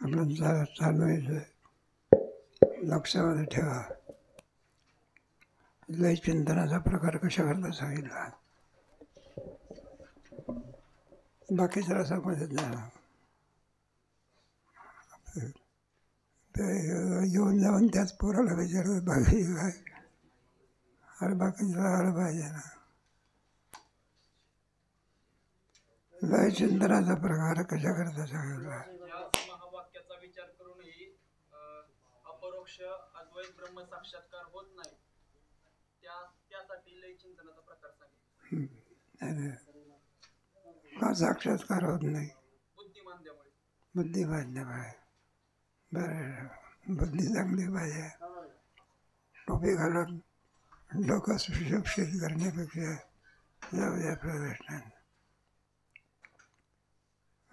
आपण चालू आहे लक्षामध्ये ठेवा. लय चिंतनाचा प्रकार कशा करता सांगितला. बाकीच्या रसामध्ये जाणार ते येऊन जाऊन त्याच पोराला विचारतात बाकी काय. अरे बाकीचं आलं पाहिजे ना. लय चिंतनाचा प्रकार कशा करता सांगितला. महावाक्याचा विचार करूनही अपरोक्ष अद्वैत ब्रह्म साक्षात्कार होत नाही. त्यासाठी लय चिंतनाचा प्रकार सांगितला. का साक्षात्कार होत नाही? बुद्धिमांद्यामुळे. बुद्धिमांद्यामुळे. बरं, बुद्धी चांगली पाहिजे. टोपी घालून डोकं सुशिक्षित करण्यापेक्षा जाऊ द्या प्रदर्शनात.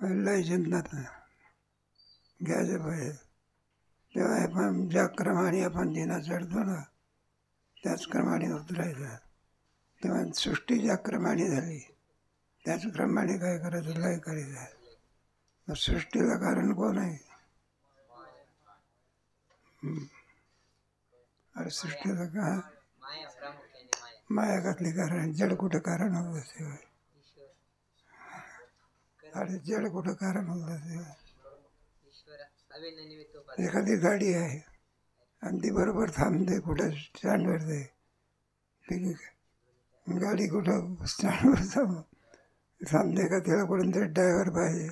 लय चिंतनात घ्यायचं पाहिजे. तेव्हा आपण ज्या क्रमाने आपण दिना चढतो ना त्याच क्रमाने उतरायचं. तेव्हा सृष्टी ज्या क्रमाने झाली त्याच क्रमाने काय करायचं, लय करायचं. मग सृष्टीला कारण कोण आहे? अरे सृष्टीला का माया घातली कारण. जड कुठं कारण होत असते? अरे जड कुठं कारण होत असते? एखादी गाडी आहे आणि ती बरोबर थांबते कुठं स्टँडवर. ते गाडी कुठं स्टँडवर थांबते का? त्याला कुठून तरी ड्रायव्हर पाहिजे.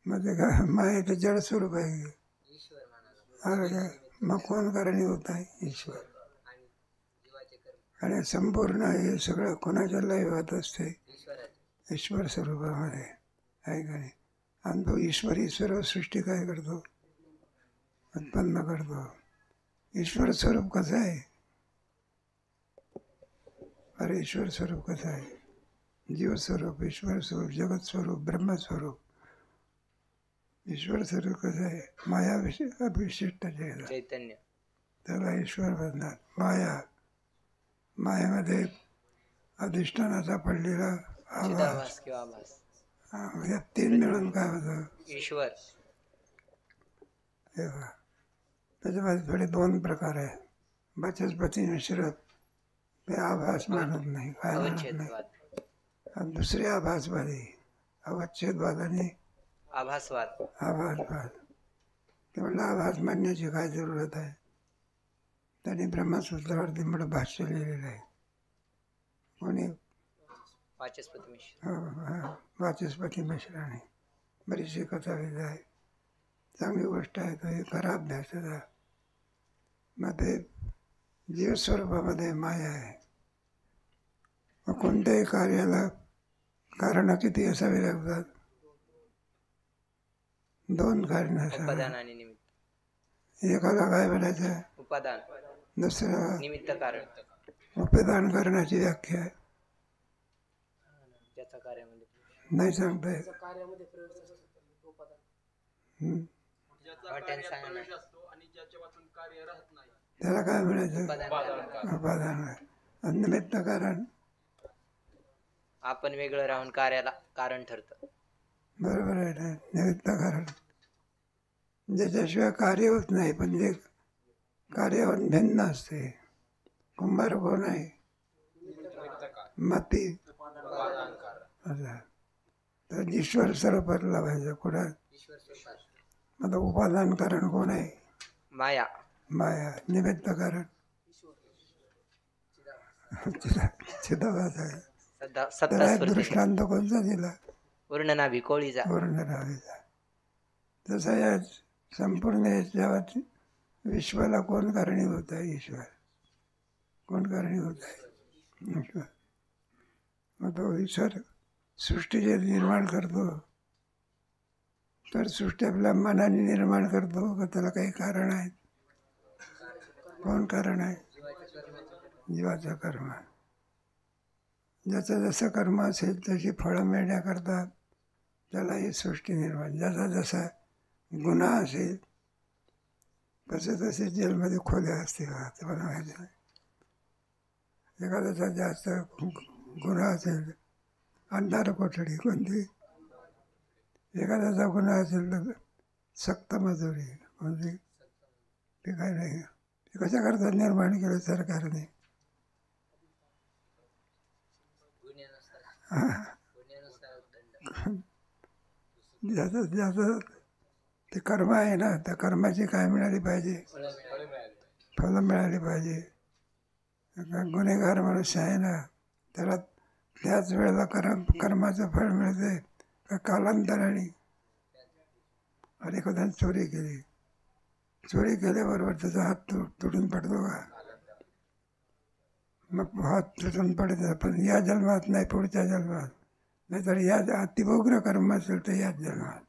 मग ते का मायाचं जड स्वरूप आहे. अरे काय मग कोण कारणीभूत आहे? ईश्वर. आणि संपूर्ण हे सगळं कोणाच्या लयवात असते? ईश्वर स्वरूपामध्ये आहे का नाही? आणि तो ईश्वरी सर्व सृष्टी काय करतो? उत्पन्न करतो. ईश्वर स्वरूप कसं आहे? अरे ईश्वर स्वरूप कसं आहे? जीवस्वरूप, ईश्वर स्वरूप, जगत स्वरूप, ब्रह्मस्वरूप. ईश्वर स्वरूप कसं आहे? माया अभिशिष्ट चैतन्य. त्याला ईश्वर म्हणतात. माया, मायामध्ये अधिष्ठानाचा पडलेला आभास. या तीन मिळून काय होतं? ईश्वर. त्याच्यामध्ये थोडे दोन प्रकार आहे. वाचस्पती मिश्र ते आभास मानत नाही, काय मानत नाही. आणि दुसरे आभासवादी, अवच्छेदवाद आणि आभासवाद. ते म्हणलं आभास मानण्याची काय जरूरत आहे? त्यांनी ब्रह्मसूत्रावरती मोठं भाष्य लिहिलेलं आहे. कोणी? वाचस्पती मिश्राने. बरीचशी कथा लिहिली आहे. चांगली गोष्ट आहे. तो एक खरा अभ्यासाचा. मग ते जीवस्वरूपामध्ये माया आहे. मग कोणत्याही कार्याला कारण किती असावी लागतात? दोन कारण असावी. एकाला काय म्हणायचं? उपादान. दुसरं निमित्त कारण. उपादान करण्याची व्याख्या आहे. नाही सांगता येत. त्याला काय म्हणायचं? उपादान. आणि निमित्त कारण आपण वेगळं राहून कार्याला कारण ठरतं. बरोबर आहे ना. निमित्त कारण ज्याच्याशिवाय कार्य होत नाही, पण जे कार्यावर भिन्न असते. कुंभार कोण आहे? माती. तर ईश्वर स्वरूपातला पाहिजे कुठं? आता उपादान कारण कोण आहे? माया. माया. निमित्त कारण चिदाभास आहे. त्याला दृष्टांत कोणता दिला? वर्णनाभी कोळीचा. वर्णनाभीचा. तसं या संपूर्ण याच्यावर विश्वाला कोण कारणीभूत आहे? ईश्वर. कोण कारणीभूत आहे? ईश्वर. मग तो ईश्वर सृष्टी जे निर्माण करतो तर सृष्टी आपल्या मनाने निर्माण करतो का त्याला काही कारण आहे? कोण कारण आहे? जीवाचं कर्म. ज्याचं जसं कर्म असेल तशी फळं मिळण्याकरता त्याला ही सृष्टी निर्माण. ज्याचा जसा गुन्हा असेल तसे तसे जेलमध्ये खोल्या असते का ते मला माहिती नाही. एखाद्याचा जास्त गुन्हा असेल अंधार कोठडी कोणती. एखाद्याचा गुन्हा असेल तर सक्त मजुरी म्हणजे ते काय नाही. ते कशाकरता निर्माण केलं सरकारने? ज्याचं ज्याचं ते कर्म आहे ना, त्या कर्माची काय मिळाली पाहिजे? फळं मिळाली पाहिजे. गुन्हेगार मनुष्य आहे ना, त्याला त्याच वेळेला कर्माचं फळ मिळते का कालांतराने? आणि एखाद्याने चोरी केल्याबरोबर त्याचा हात तुटून पडतो का? मग हात तुटून पडतो, पण या जन्मात नाही, पुढच्या जन्मात. नाहीतर या अतिउग्र कर्म असेल तर याच जन्मात,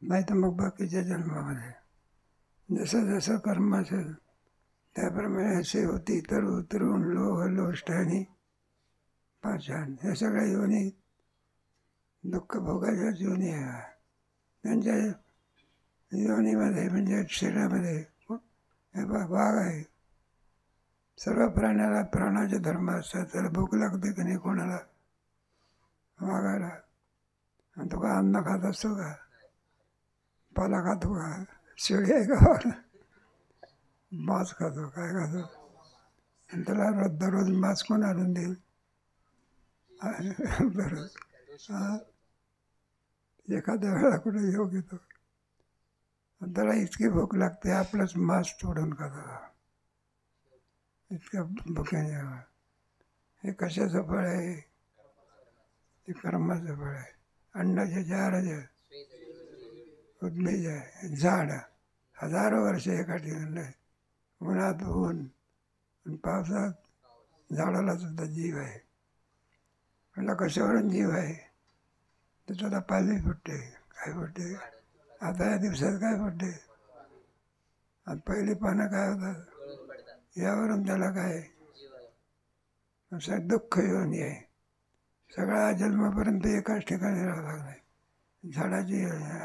नाही तर मग बाकीच्या जन्मामध्ये. जसं जसं कर्म असेल त्याप्रमाणे असे होती तरू तरुण लोह लोष्ट आणि पाषाण, हे सगळ्या योनी दुःख भोगाच्या योनी आहे. त्यांच्या योनीमध्ये म्हणजे शरीरामध्ये हे वाघ आहे. सर्व प्राण्याला प्राणाचे धर्म असतात. त्याला भूक लागते की नाही कोणाला? वाघाला. आणि तो का अन्न खात असतो का? पाला खातो का? शेळी आहे का? मांस खातो. काय खातो? आणि त्याला दररोज मांस कोण आणून देईल? दररोज एखाद्या वेळा कुठे योग येतो, त्याला इतकी भूक लागते आपलंच मांस तोडून खातो. इतक्या भुक्याने. हे कशाचं फळ आहे? हे कर्माचं फळ आहे. अंडाचे 4 उद्भिज आहे. झाड हजारो वर्ष एका ठिकाणी, उन्हात ऊन आणि पावसात झाडाला सुद्धा जीव आहे. म्हणलं कशावरून जीव आहे? तर त्याला पालवी फुटते. काय फुटते? आता या दिवसात काय फुटते? आता पहिली पानं काय होतात? यावरून त्याला काय? असं दुःख योनी आहे. सगळ्या जन्मापर्यंत एकाच ठिकाणी राहावं लागलं. झाडाची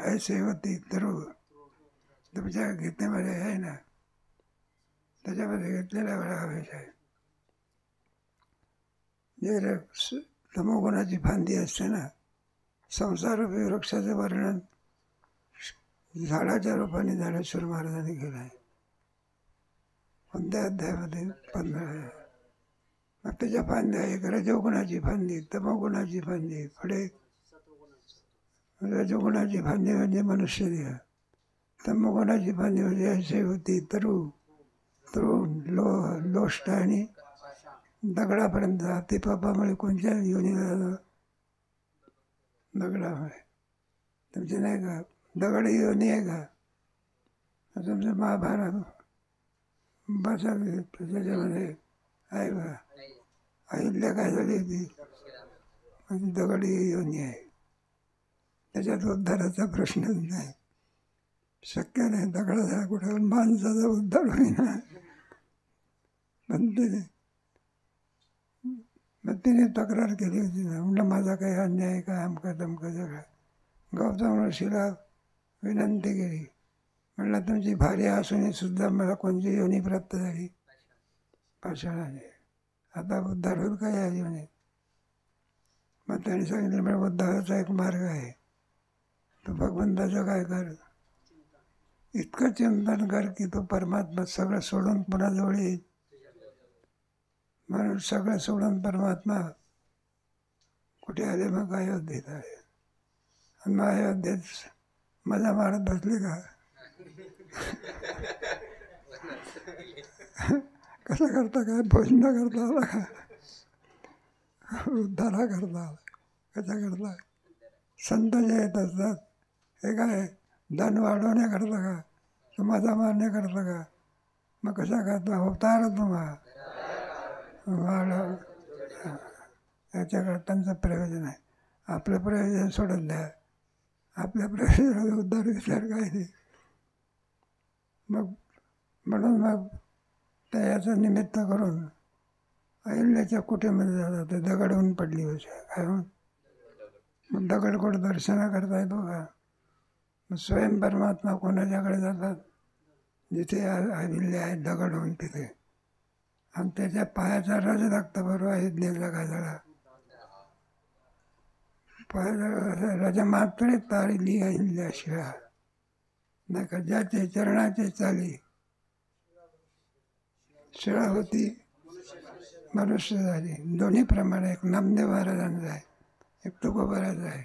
ऐसे होती तरू तुमच्या गीतेमध्ये आहे ना, त्याच्यामध्ये घेतलेल्या वेळा हवेच आहे. जे तमोगुणाची फांदी असते ना, संसारूपी वृक्षाचं वर्णन झाडाच्या रूपाने ज्ञानेश्वर महाराजांनी केलं आहे. कोणत्या अध्यायामध्ये? 15. मग त्याच्या फांद्या, एक रजोगुणाची फांदी, तमोगुणाची फांदी, पुढे रजोगुणाची फांदी म्हणजे मनुष्य देह, तमोगुणाची फांदी म्हणजे ऐसे होती तरू तरुण लोह लोष्ट आणि दगडापर्यंत. ते पापामुळे कोणत्या योनीला जातो? दगडामुळे. तुमचे नाही का दगड योनी आहे का? तुमचं महाभारत बसा त्याच्यामध्ये आहे का? अहिल्या काय झाली होती? दगडी योनी आहे. त्याच्यात उद्धाराचा प्रश्नच नाही, शक्य नाही. दगडाचा कुठं माणसाचा उद्धार होईना. पण मग तिने तक्रार केली होती ना, म्हणलं माझा काही अन्याय आहे का? अमका तमका सगळं. गौतम ऋषीला विनंती केली, म्हणलं तुमची भार्या असूनही सुद्धा मला कोणती योनी प्राप्त झाली? पाषाणाने. आता उद्धार होईल का या योनीत? मग त्यांनी सांगितलं मला उद्धाराचा एक मार्ग आहे. तो भगवंताचं काय कर, इतकं चिंतन कर की तो परमात्मा सगळं सोडून पुन्हा जवळ येईल. म्हणून सगळं सोडून परमात्मा कुठे आले? मग अयोध्येत आले. आणि मग अयोध्येत मजा मारत बसले का? कसं करता? काय भोजना करता आला का? उद्धारा करता आला? कशा करता? संत जे येत असतात हे काय धन वाढवण्याकरता का? तर मजा मारण्याकरता का? मग कशा करता? अवतार तुम्हा वाढव. याच्याकडे त्यांचं प्रयोजन आहे. आपलं प्रयोजन सोडून द्या. आपल्या प्रयोजनाचा उद्धार विचार काय नाही. मग म्हणून मग त्या याचं निमित्त करून अहिल्याच्या कुटीमध्ये जातात. ते दगड होऊन पडली होती. काय होऊन? मग दगड कोण दर्शना करता येतो का? मग स्वयं परमात्मा कोणाच्याकडे जातात? जिथे अहिल्या आहे दगड होऊन तिथे. आणि त्याच्या पायाचा रज लागतं. बरोबर अहिल्याचा काय झाला? राजा मात्रे तारिली आणल्या शिळा नाही का, ज्याचे चरणाचे चाली शिळा होती मनुष्य झाली. दोन्ही प्रमाणे एक नामदेव महाराजांचा आहे, एक तुकोबाराचा आहे.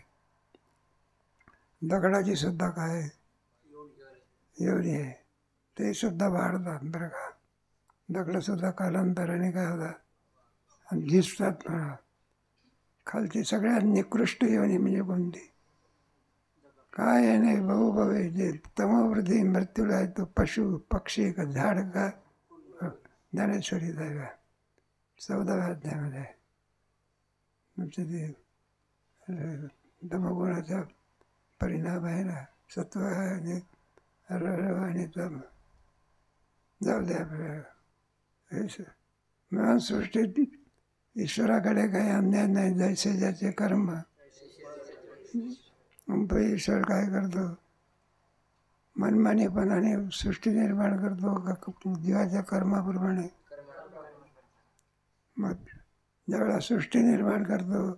दगडाची सुद्धा काय एवढी आहे, ते सुद्धा वाढतात बरं का. दगडसुद्धा कालांतराने काय होतात आणि झिजतात म्हणा. खालची सगळ्यात निकृष्ट योनी म्हणजे कोणती, काय आहे नाही भाऊ भावे जे तमोवृद्धी मृत्यूला आहे तो पशु पक्षी का झाड का ज्ञानेश्वरी जागा 14व्या अध्यायामध्ये म्हणजे ते तमोगुणाचा परिणाम आहे ना. सत्व आणि आणि तम जाऊ द्या म्हणून सृष्टीत ईश्वराकडे काही अन्याय नाही. जैसे ज्याचे कर्म. ईश्वर काय करतो मनमानीपणाने सृष्टी निर्माण करतो जीवाच्या कर्माप्रमाणे. मग ज्यावेळेला सृष्टी निर्माण करतो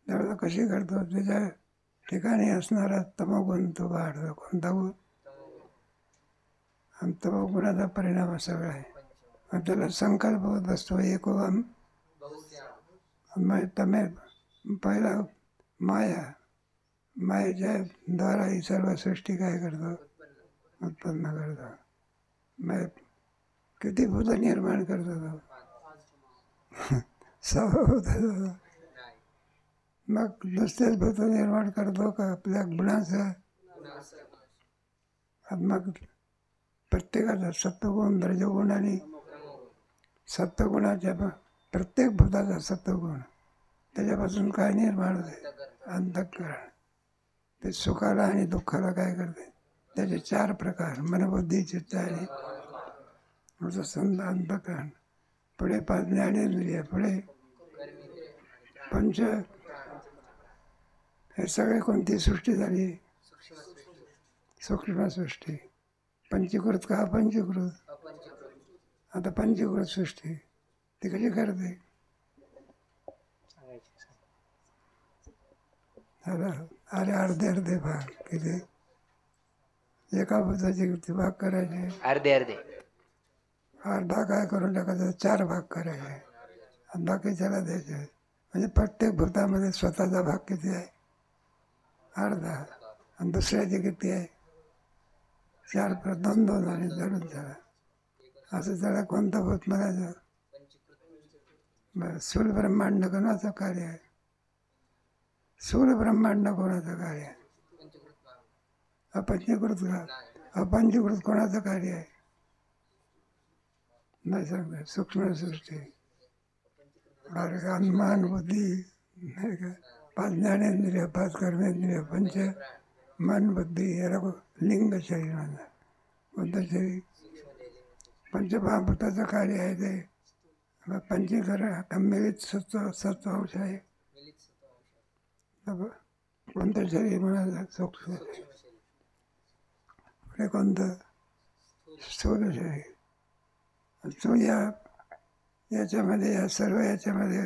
त्यावेळेला कशी करतो, त्याच्या ठिकाणी असणारा तमोगुण तो वाढतो. कोणता गुण, आणि तमोगुणाचा परिणाम सगळा आहे. मग त्याला संकल्प होत असतो एकोम तमे. पहिला माया, मायेच्या द्वारा ही सर्व सृष्टी काय करतो उत्पन्न करतो. मग किती भूत निर्माण करतो तो 6 भूत. मग नुसतेच भूत निर्माण करतो का आपल्या गुणाचा. मग प्रत्येकाचा सत्वगुण रजोगुण आणि सत्वगुणाच्या प्रत्येक भूताचा सत्वगुण त्याच्यापासून काय निर्माण होते अंतःकरण. ते सुखाला आणि दुःखाला काय करते, त्याचे 4 प्रकार मनबुद्धी चित्त आणि अंतःकरण. पुढे 5 ज्ञानेंद्रिय, पुढे पंच. हे सगळे कोणती सृष्टी झाली, सूक्ष्म सृष्टी. पंचीकृत का अपंचीकृत. आता पंचीकृत सृष्टी ती कशी करते. अरे अर्धे भाग किती, एका भूताचे किती भाग करायचे, अर्धे अर्धा काय करून टाकायचं, 4 भाग करायचे आणि बाकीच्याला द्यायचे. म्हणजे प्रत्येक भूतामध्ये स्वतःचा भाग किती आहे, अर्धा. आणि दुसऱ्याचे किती आहे, 4 2 आणि धरून त्याला असं त्याला कोणतं भूत म्हणायचं. स्थूल ब्रह्मांड कोणाचं कार्य आहे, स्थूल ब्रह्मांड कोणाचं कार्य आहे, अपंचीकृत का. अपंचीकृत कोणाचं कार्य आहे नाही सांगता. सूक्ष्म सृष्टी, अनुमान बुद्धी नाही का. 5 ज्ञानेंद्रिय, 5 कर्मेंद्रिय, पंच मन बुद्धी. याला लिंग शरीर म्हणतात. कोणतं शरीर, पंचमहाभूताचं कार्य आहे ते. पंचीकरण मिलित सत्वांश आहे. कोणतं शरीर म्हणायचं, सूक्ष्म. पुढे कोणतं, स्थूल शरीर. तो याच्यामध्ये या सर्व याच्यामध्ये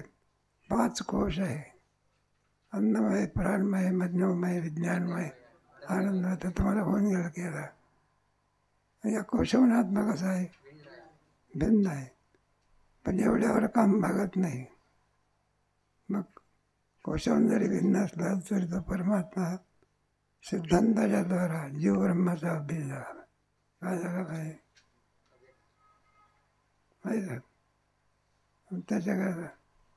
5 कोश आहे. अन्नमय, प्राणमय, मनोमय, विज्ञानमय, आनंदमय. तर तुम्हाला होऊन गेलं की आता या कोशाहून आत्मा कसा आहे, भिन्न आहे. पण एवढ्यावर काम भागत नाही. मग कोशाहून जरी भिन्न असला तरी तो परमात्मा सिद्धांताच्या द्वारा जीव ब्रह्माचा अभ्यास झाला. काय झाला काय माहीत. त्याच्याकरता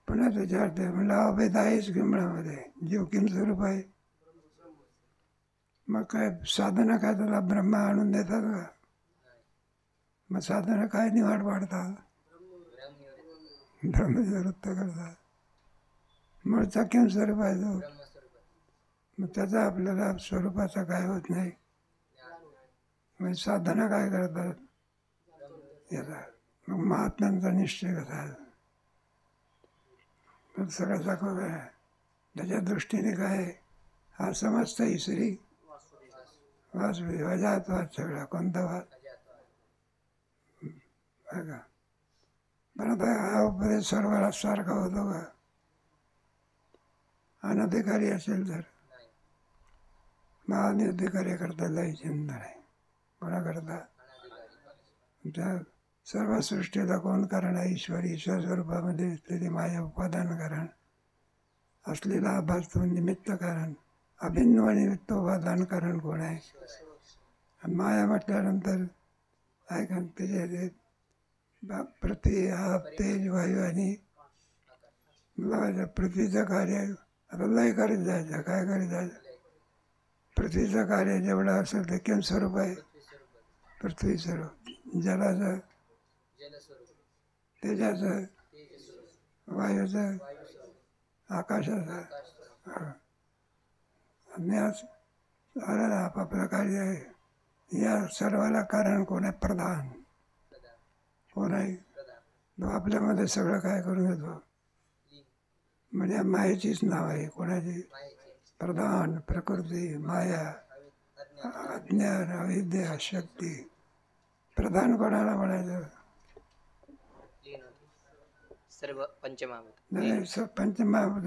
पुन्हा त्याच्यावर म्हणलं अभेद आहेच किंबळामध्ये. जीव किम स्वरूप आहे. मग काय साधना काय त्याला ब्रह्मा आणून देतात का. मग साधना काय निवाड पाडतात, ब्रह्मनिवृत्त करतात. मूळचा किम स्वरूप आहे तो. मग त्याचा आपल्याला स्वरूपाचा काय होत नाही. मग साधना काय करतात याचा. मग महात्म्यांचा निश्चय कसा मग सगळं दाखवलं आहे. त्याच्या दृष्टीने काय हा समजता ईश्वरी वासुदेव अजात वाद सगळा. कोणता वाद बघा. पण आता हा उपदेश सर्वाला सारखा होतो का. अनधिकारी असेल तर महाअनधिकारी करता लय चिंता नाही. कोणाकरता? त्या सर्व सृष्टीला कोण कारण आहे? ईश्वर. ईश्वर स्वरूपामध्ये असलेली माया उपादान कारण, असलेला आभास तो निमित्त कारण, अभिन्न व निमित्त उपादान कारण कोण आहे? आणि माया म्हटल्यानंतर आहे का त्याचे पृथ्वी, आप, तेज, वायू आणि पृथ्वीचं कार्य आता लय करीत जायचं. काय करीत जायचं? पृथ्वीचं कार्य जेवढं असेल ते किम स्वरूप आहे? पृथ्वी स्वरूप. जलाचं, तेजाचं, वायूचं, आकाशाचं. आणि आज आलं आपापलं कार्य आहे. या सर्वाला कारण कोण आहे? प्रधान. कोण आहे? तो आपल्यामध्ये सगळं काय करून येतो. म्हणजे मायेचीच नाव आहे. कोणाची? प्रधान, प्रकृती, माया, अज्ञान, अविद्या, शक्ती. प्रधान कोणाला म्हणायचं? सर्व पंचमहाभूत. नाही, पंचमहाभूत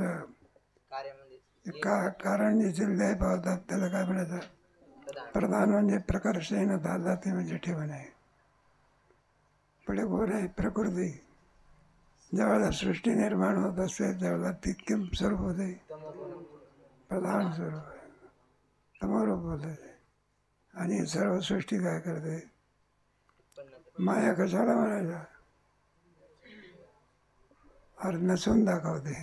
कारण जे लय पावतात त्याला काय म्हणायचं? प्रधान. म्हणजे प्रकर्षेनं दादाते म्हणजे ठेवण आहे. पुढे कोण आहे? प्रकृती. ज्यावेळेला सृष्टी निर्माण होत असते त्यावेळेला ती किम स्वरूप होते? प्रधान स्वरूप आहे. तमोरूप होते. आणि सर्व सृष्टी काय करते? माया. कशाला म्हणायचं? अरे नसून दाखवते.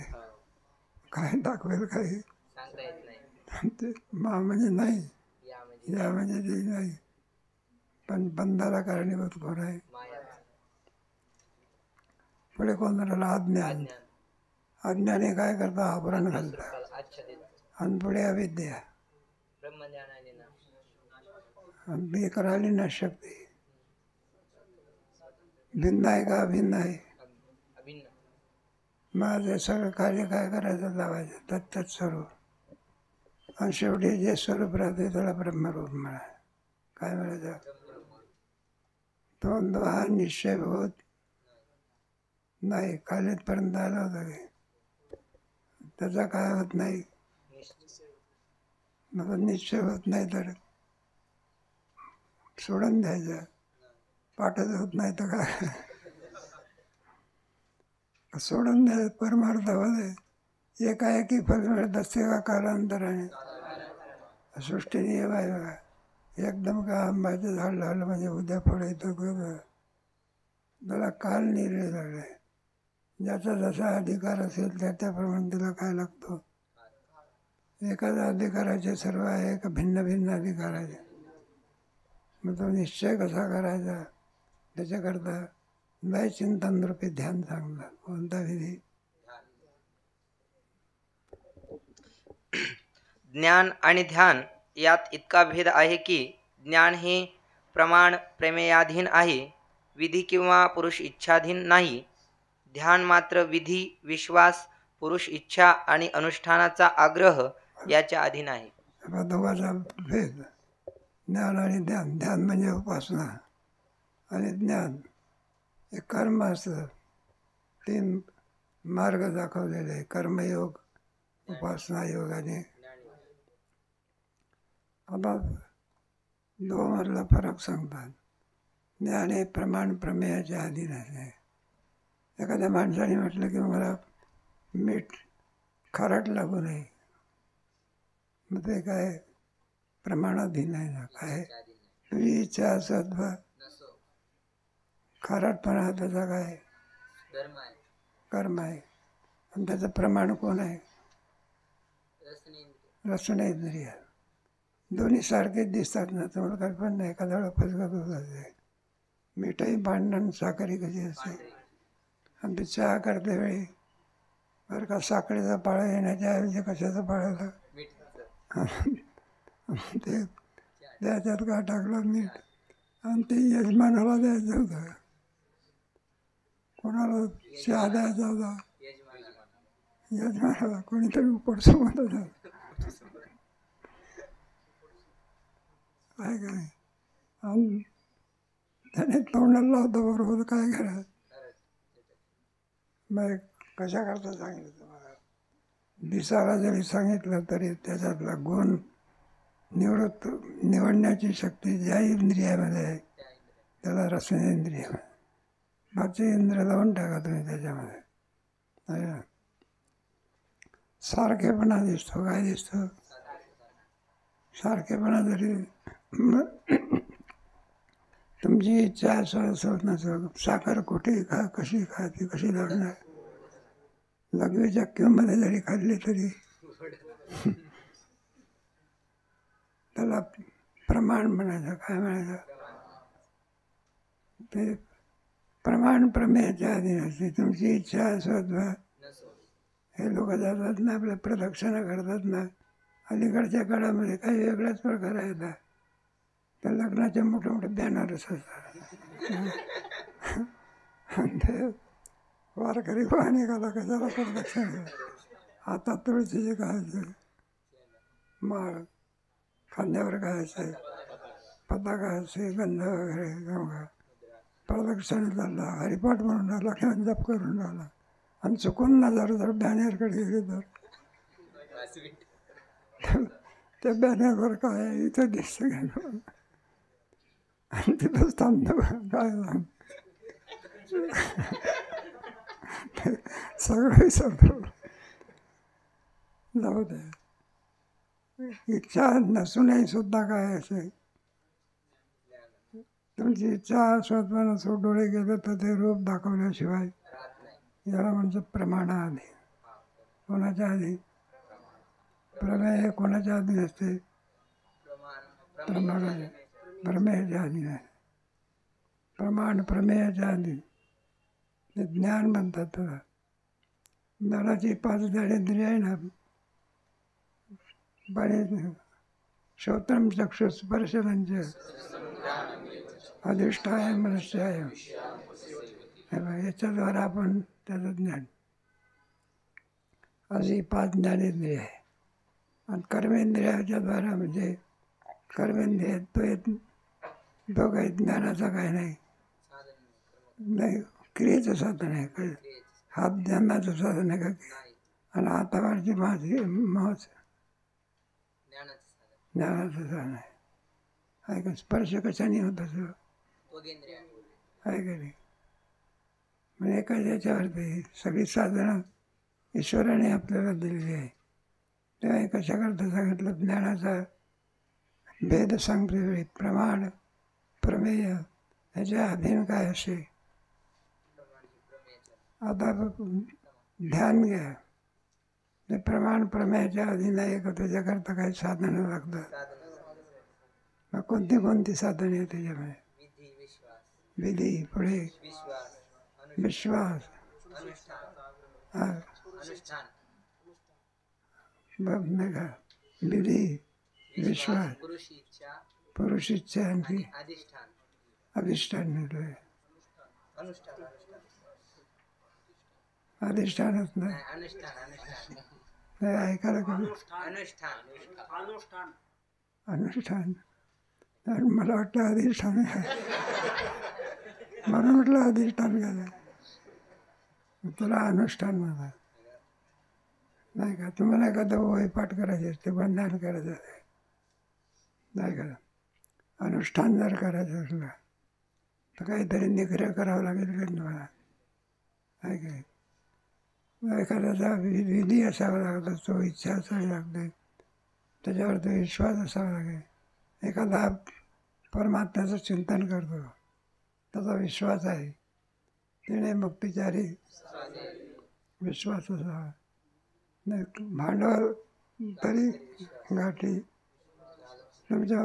काय दाखवेल? काही सांगता येत नाही. ते मा म्हणजे नाही, या म्हणजे ते नाही. पण बंधाला कारणीभूत कोण आहे? पुढे कोण राहिला? अज्ञान. अज्ञानी काय करता? आवरण घालतात. आणि पुढे अविद्या. आणि ती करायली ना शक्ती. भिन्न आहे का? अभिन्न आहे. मग ते सगळं कार्य काय करायचं? लावायचं तत्त स्वरूप. आणि शेवटी जे स्वरूप राहते त्याला ब्रह्मरूप म्हणा. काय म्हणायचं? तो हा निश्चय होत नाही. खालीपर्यंत आला होता की त्याचा काय होत नाही? मग निश्चय होत नाही तर सोडून द्यायचं. पाठच होत नाही तर काय सोडून द्यायचं. परमार्थ होते. एकाएकी फल मिळत असते का कालांतराने? सृष्टी नियम आहे बघा. एकदम का आंब्याचं झाड लावलं म्हणजे उद्या फळ येतं. त्याला काल निर्णय लागले. ज्याचा जसा अधिकार असेल त्याप्रमाणे त्याला काय लागतो? एकाच अधिकाराचे सर्व आहे का भिन्न भिन्न अधिकाराचे? मग तो निश्चय कसा करायचा? त्याच्याकरता लय चिंतन रूपी ध्यान सांगला. कोणता विधी? ज्ञान आणि ध्यान यात इतका भेद आहे की ज्ञान हे प्रमाण प्रमेयाधीन आहे, विधी किंवा पुरुष इच्छाधीन नाही. ध्यान मात्र विधी, विश्वास, पुरुष इच्छा आणि अनुष्ठानाचा आग्रह याच्या अधीन आहे. दोघांचा भेद. ज्ञान आणि ध्यान. ध्यान म्हणजे उपासना आणि ज्ञान हे कर्म असतं. 3 मार्ग दाखवलेले आहे. कर्मयोग, उपासना योग आणि आता दोघांमधला फरक सांगतात. ज्ञान हे प्रमाण प्रमेयाच्या अधीन आहे. एखाद्या माणसाने म्हटलं की मला मीठ खारट लागू नये, मग ते काय प्रमाणाधीन आहे ना? काय तुझी इच्छा सत्व खारटपणा त्याचा काय कर्म आहे. आणि त्याचं प्रमाण कोण आहे? रसनेंद्रिय. दोन्ही सारखेच दिसतात ना. तुम्हाला कल्पना नाही एखाद्या वेळा फसगत होत असते. मिठाई भांडण साखरी कशी असते. आणि ते चहा करते वेळी बरं का साखरेचा पाळा येण्याच्या ऐवजी कशाचा पाळायला ते त्याच्यात का टाकलं मीठ. आणि ते यजमानाला द्यायचं होतं. कोणाला चहा द्यायचा होता? यजमानाला. कोणीतरी उपडसं म्हणत होता. काय काय आणि त्याने तोंडाला लावतं बरोबर. काय करायचं? मग कशा करता सांगितलं तुम्हाला? दिसायला जरी सांगितलं तरी त्याच्यातला गुण निवडण्याची शक्ती ज्या इंद्रियामध्ये आहे त्याला रसनेंद्रिय. बाकी इंद्रिय लावून टाका तुम्ही त्याच्यामध्ये. आहे ना? सारखेपणा दिसतो. काय दिसतो? सारखेपणा जरी तुमची इच्छा असो नसो, साखर कुठे खा, कशी खा, ती कशी लागणार. लघवीच्या किंमत जरी खाल्ली तरी त्याला प्रमाण म्हणायचं. काय म्हणायचं? ते प्रमाण प्रमेयाच्या अधीन असते. तुमची इच्छा असत हे लोक जातात ना, आपल्या प्रदक्षिणा करतात ना, अलीकडच्या काळामध्ये काही वेगळाच प्रकार आहे. त्या लग्नाचे मोठे मोठे बॅनर्स असतात. ते वारकरी पाहणे गाला कशाला प्रदक्षिणा. आता तुळशीचे घालायचं, माळ खांद्यावर घालायचं, पताका असे, गंध वगैरे गंगा प्रदक्षिणा झाला, हरिपाठ म्हणून राहिला किंवा जप करून राहिला आणि चुकून ना जर बॅनरकडे गेले तर त्या बॅनरवर काय इथं दिसतं घ्या आणि तिथंच थांबतो. काय सगळं विसरतो. जाऊ दे. इच्छा नसूनही सुद्धा काय असे तुमची इच्छा स्वतःनं सो डोळे गेले तर ते रूप दाखवल्याशिवाय याला म्हणजे प्रमाणाआधी. कोणाच्या आधी? प्रमेय कोणाच्या आधी असते? प्रमाणाच्या. प्रमेयाच्या आधी नाही. प्रमाण प्रमेयाच्या आधी. ते ज्ञान म्हणतात त्याला. ज्ञानाची 5 ज्ञानेंद्रिय आहे ना, श्रोत्रम चक्षुः स्पर्शनं अधिष्ठाय मनुष्याय. याच्याद्वारा आपण त्याचं ज्ञान. अशी 5 ज्ञानेंद्रिय आहे. आणि कर्मेंद्रियाच्या द्वारा म्हणजे कर्मेंद्रिय तो काही ज्ञानाचा काय नाही, क्रियेचं साधन आहे. हात ज्ञानाचं साधन आहे का? आणि हातावरची माझी मास ज्ञानाचं साधन आहे का? स्पर्श कशाने होत असं आहे का नाही? म्हणजे एका याच्यावरती सगळी साधनं ईश्वराने आपल्याला दिलेली आहे. तेव्हा कशाकरता सांगितलं? ज्ञानाचा भेद सांगते वेळी प्रमाण प्रमेय ह्याच्या अधीन काय असे. आता ध्यान घ्या. ते प्रमाण प्रमेयाच्या अधीन आहे का? त्याच्याकरता काही साधनं लागतात. मग कोणती साधने आहे त्याच्यामध्ये? विधी, पुढे विश्वास, विधी, विश्वास, पुरुष इच्छा आणखी अधिष्ठान. अधिष्ठानच नाही. ऐकायला का? अनुष्ठान. मला वाटलं अधिष्ठान आहे म्हणून म्हटलं अधिष्ठान घ्यायला. तुला अनुष्ठान म्हणा नाही का? तुम्हाला एखादं वही पाठ करायचे असते, बंधन करायचं असते नाही का? अनुष्ठान जर करायचं असलं तर काहीतरी निग्रह करावा लागेल का तुम्हाला? आहे काय? एखाद्याचा विधी असावा लागतो, तो इच्छा असावी लागते, त्याच्यावर तो विश्वास असावा लागेल. एखादा परमात्म्याचं चिंतन करतो, त्याचा विश्वास आहे, तिने मुक्तिचारी विश्वास असावा. नाही भांडवल तरी गाठी. तुमच्या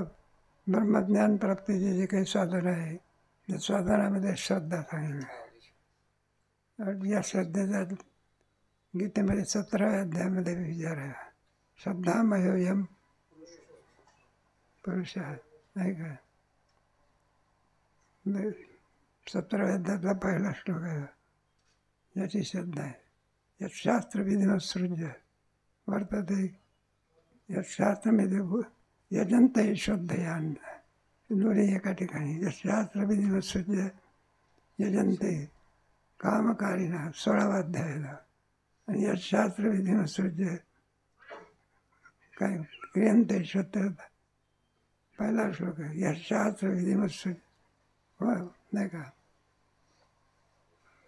ब्रह्मज्ञान प्राप्तीचे जे काही साधन आहे त्या साधनामध्ये श्रद्धा सांगितली आहे. या श्रद्धेचा गीतेमध्ये 17व्या अध्यायामध्ये विचार आहे. श्रद्धामयोयम पुरुष नाही का? 17व्या अध्यायातला पहिला श्लोक आहे. याची श्रद्धा आहे. यत् शास्त्रविधिमत्सृज्य वर्तते यत् शास्त्रमिति यजन्ते श्रद्धयान्. दोन्ही एका ठिकाणी. यत् शास्त्रविधिमत्सृज्य यजन्ते कामकारिणः 16व्या अध्यायाला आणि यशास्त्र विधिमत्सृज्य काय क्रियंते श्रुत्य पहिला श्लोक आहे. यशास्त्र विधिमत्सृज्य हो नाही का?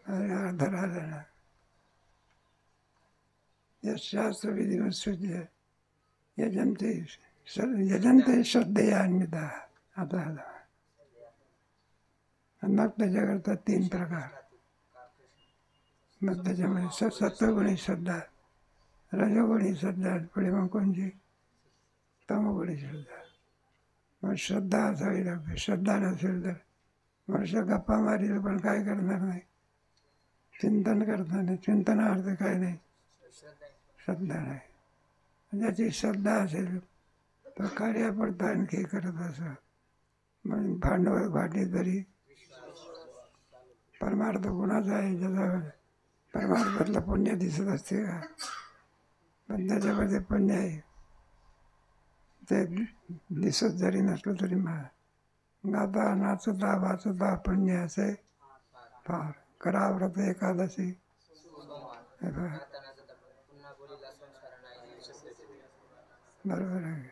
अरे अर्ध राहिलं ना. यशास्त्र विधिमत्सृज्य यजंते श्रद्धेया अन्विता. आता मग त्याच्याकरता 3 प्रकार. मग त्याच्यामध्ये सत्वगुणी श्रद्धा, रजोगुणी श्रद्धा, पुढे मग कोणची तमोगुणी श्रद्धा. मग श्रद्धा असावी लागते. श्रद्धा नसेल तर मनुष्य गप्पा मारील पण काय करणार नाही, चिंतन करणार नाही. चिंतनार्थ काय नाही, श्रद्धा नाही. ज्याची श्रद्धा असेल तर कार्यापुरतं आणखी करत असं. म्हणून भांडवल भाटी तरी परमार्थ गुणाचा आहे. ज्याचा परमार्थातलं पुण्य दिसत असते का, पण त्याच्यामध्ये पुण्य आहे ते दिसत जरी नसलं तरी गाता नाचता वाचता पुण्य असे फार. करा व्रत एकादशी. बरोबर आहे.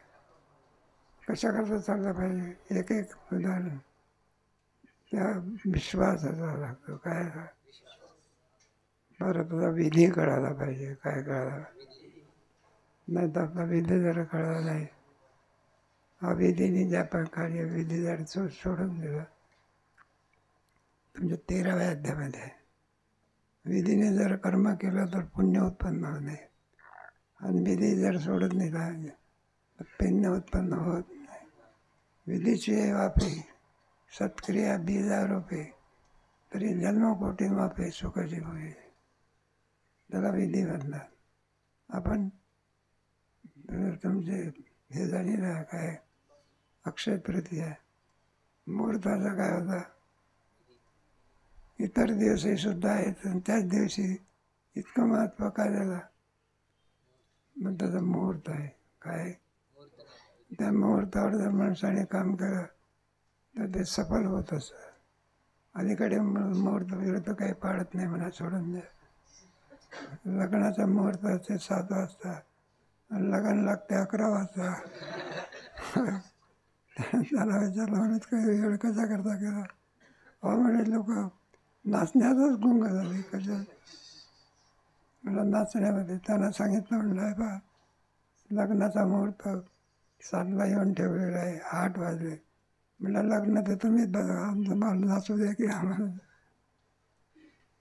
कशा करता चाललं पाहिजे, एक एक उदाहरण त्या विश्वासाचा लागतो. काय बरं तुझा विधी कळायला पाहिजे. काय कळायला नाही तर आपला विधी जर कळला नाही, अविधीने ज्या प्रकारे विधी जर सोडून दिला. तुमच्या 13व्या अध्यायामध्ये विधीने जर कर्म केलं तर पुण्य उत्पन्न होत नाही, आणि विधी जर सोडून दिला तर पुण्य उत्पन्न होत नाही. विधीची वापे सत्क्रिया बीजारोपे तरी जन्मकोटी मापे सुखाची होईल. त्याला विधी म्हणतात. आपण तुमचे हे झालेलं काय अक्षय तृतीया मुहूर्ताचा काय होता, इतर दिवशी सुद्धा आहेत आणि त्याच दिवशी इतकं महत्त्व काय झालं, मग त्याचा मुहूर्त आहे. काय त्या मुहूर्तावर जर माणसाने काम केलं तर ते सफल होत असतं. अलीकडे मुहूर्त विरुद्ध काही पाळत नाही म्हणा, सोडून द्या. लग्नाचा मुहूर्त असते 7 वाजता आणि लग्न लागते 11 वाजता. त्याला विचारलं म्हणत काही वेळ कसा करता केला. म्हणे लोक नाचण्यातच गुंग झाले. कशा मला नाचण्यामध्ये त्यांना सांगितलं म्हणलं आहे बा लग्नाचा मुहूर्त 7ला येऊन ठेवलेला आहे, 8 वाजले. म्हणलं लग्न तर तुम्हीच बघा, आमचं माल नाचू द्या की आम्हाला.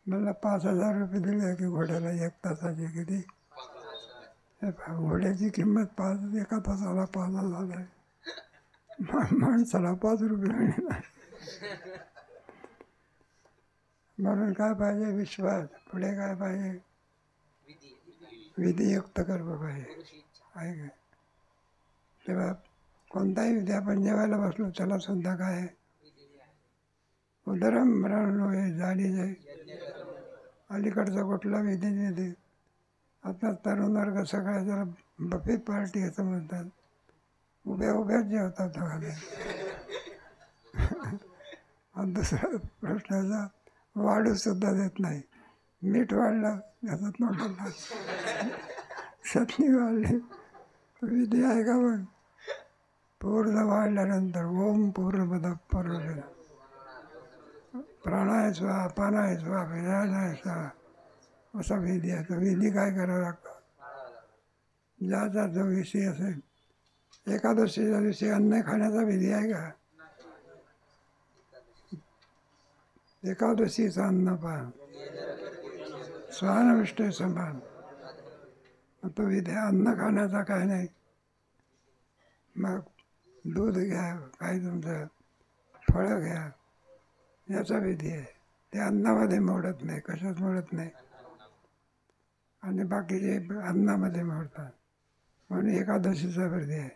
मला 5,000 रुपये दिले की घोड्याला 1 तासाची. किती घोड्याची किंमत 1 तासाला 5,000 आहे. माणसाला 5 रुपये मिळणार. म्हणून काय पाहिजे, विश्वास. पुढे काय पाहिजे, विधियुक्त कर्म पाहिजे. आहे काय तेव्हा कोणताही विधी आपण जेवायला बसलो त्याला सुद्धा काय आहे, उदरम मरण होय झाली जाई. अलीकडचा कुठला विधी नाही. आता तरुण वर्ग सगळ्या जरा बफे पार्टी असं म्हणतात. उभ्या उभ्याच जेवतात दोघांना. आणि दुसरा प्रश्नाचा वाढू सुद्धा देत नाही. मीठ वाढलं त्याचं तोंडाला, चटणी वाढली. विधी आहे का पण पूर्ण वाढल्यानंतर ओम पूर्णपद पूर्ण प्राणाय स्वाहा पानाय स्वाहा व्यानाय स्वाहा असा विधी आहे. तो विधी काय करावा लागतो, ज्याचा जो विषय असेल. एकादशीच्या दिवशी अन्न खाण्याचा विधी आहे का, एकादशीचा अन्नपान स्वाहानविष्टे समान. तो विधी अन्न खाण्याचा काय नाही. मग दूध घ्या, काही तुमचं फळं घ्या, याचा विधी आहे. ते अन्नामध्ये मोडत नाही, कशात मोडत नाही. आणि बाकीचे अन्नामध्ये मोडतात. म्हणून एकादशीचा विधी आहे.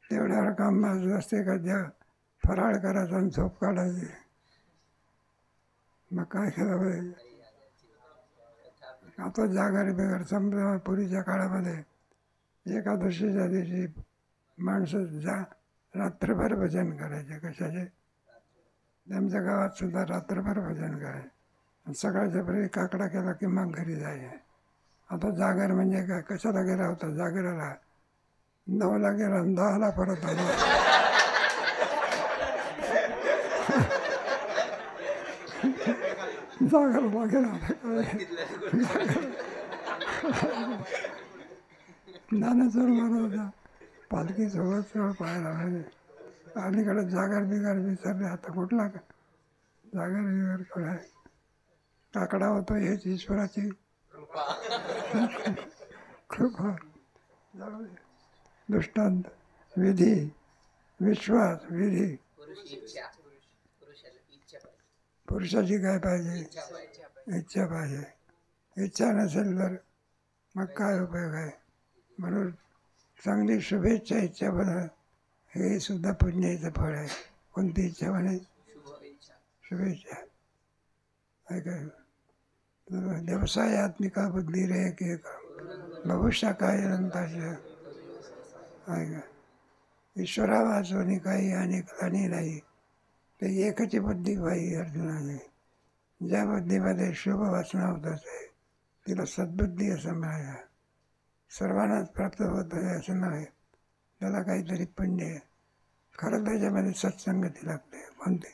तेवढ्यावर काम माझं असते का ज्या फराळ करायचा आणि झोप काढायची. मग काय केलं पाहिजे. आता जागारी बेगर समजा पूर्वीच्या काळामध्ये एकादशीच्या दिवशी माणसं रात्रभर भजन करायचे. कशाचे, आमच्या गावात सुद्धा रात्रभर भजन करायचे. सकाळच्या पहिले काकडा केला की मग घरी जायचे. आता जागर म्हणजे काय, कशाला गेला होता जागराला? 9ला गेला आणि 10ला परत आला. जागरला गेला आता काय. ज्ञानेश्वर महाराजांचा पालखी सोबत पाहायला म्हणजे अलीकडे जागर बिगर विसरले. आता कुठला जागर बिगर काय काकडा होतो हेच ईश्वराची कृपा. जाऊ दे. दृष्टांत, विधी, विश्वास, विधी. पुरुषाची काय पाहिजे? इच्छा पाहिजे. इच्छा नसेल तर मग काय उपयोग आहे? म्हणून चांगली शुभेच्छा इच्छा बना, हे सुद्धा पुण्याचं फळ आहे. कोणती इच्छा म्हणे? शुभेच्छा. काय काय व्यवसायात्मिका बुद्धी रे के भविष्य काय नंताशा. आहे का? ईश्वरा वाचवणी काही अनेक आणि नाही, ते एकच बुद्धी पाहिजे अर्जुनाने. ज्या बुद्धीमध्ये शुभ वासना होत असते तिला सद्बुद्धी असं म्हणायला. सर्वांनाच प्राप्त होत आहे असं नाही, त्याला काहीतरी पुण्य आहे. खरं त्याच्यामध्ये सत्संगती लागते. कोणते?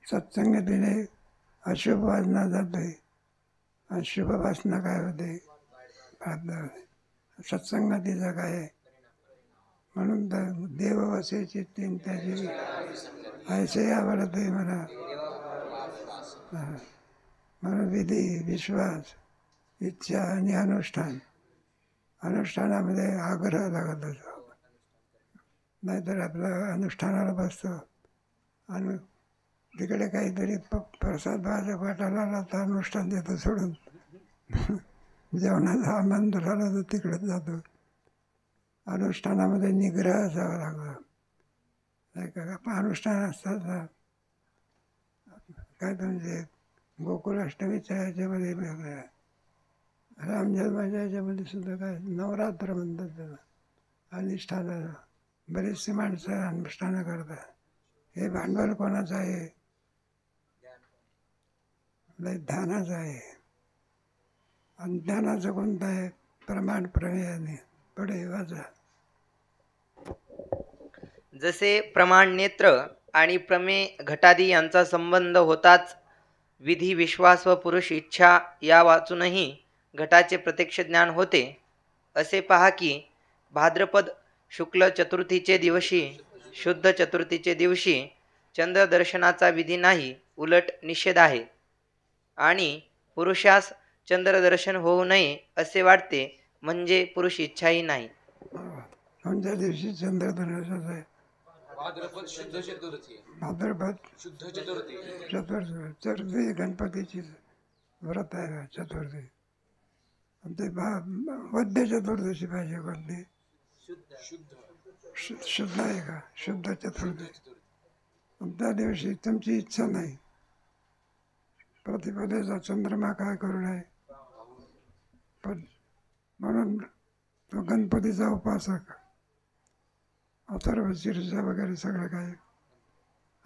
सत्संगतीने अशुभ वासना जाते आणि शुभ वासना काय होते? प्राप्त होते. सत्संगतीचा काय आहे? म्हणून तर देव वसे चित्तीन त्याची ऐसे आवडते म्हणा. म्हणून विधी, विश्वास, इच्छा आणि अनुष्ठान. अनुष्ठानामध्ये आग्रह लागत असतो. नाहीतर आपलं अनुष्ठानाला बसतो आणि तिकडे काहीतरी प्रसाद वाटायला आला तर अनुष्ठान देतो सोडून. जेवणाचा आनंद झाला तर तिकडेच जातो. अनुष्ठानामध्ये निग्रह असावा लागतो. नाही का? अनुष्ठान असतात ना काय म्हणजे गोकुलाष्टमीच्या ह्याच्यामध्ये वेगळं, राम जन्माच्या ह्याच्यामध्ये सुद्धा काय नवरात्र म्हणतात त्याला. अनुष्ठानाला बरीचशी माणसं अनुष्ठानं करतात. हे भांडवल कोणाचं आहे? ध्यानाचं आहे. आणि ज्ञानाचं कोणतं आहे? प्रमाण प्रमेयाने. पुढे वाचा. जसे प्रमाण नेत्र आणि प्रमेय घटादी यांचा संबंध होताच विधी, विश्वास व पुरुष इच्छा या वाचूनही घटाचे प्रत्यक्ष ज्ञान होते. असे पहा की भाद्रपद शुक्ल चतुर्थीचे दिवशी, शुद्ध चतुर्थीचे दिवशी चंद्रदर्शनाचा विधी नाही, उलट निषेध आहे. आणि पुरुषास चंद्रदर्शन होऊ नये असे वाटते, म्हणजे पुरुष इच्छाही नाही. कोणत्या दिवशी चंद्रदर्शनाचं आहे? भाद्रपद शुद्ध चतुर्थी. भाद्रपद शुद्ध चतुर्थी. चतुर्थी गणपतीची व्रत आहे चतुर्थी. आणि ते वद्य चतुर्दशी पाहिजे. कोणती? शुद्ध आहे का? शुद्ध चतुर्थी. त्या दिवशी तुमची इच्छा नाही. प्रतिपदेचा चंद्रमा काय करू नये. पण म्हणून तो गणपतीचा उपासक अथर्व शीर्षा वगैरे सगळं काय.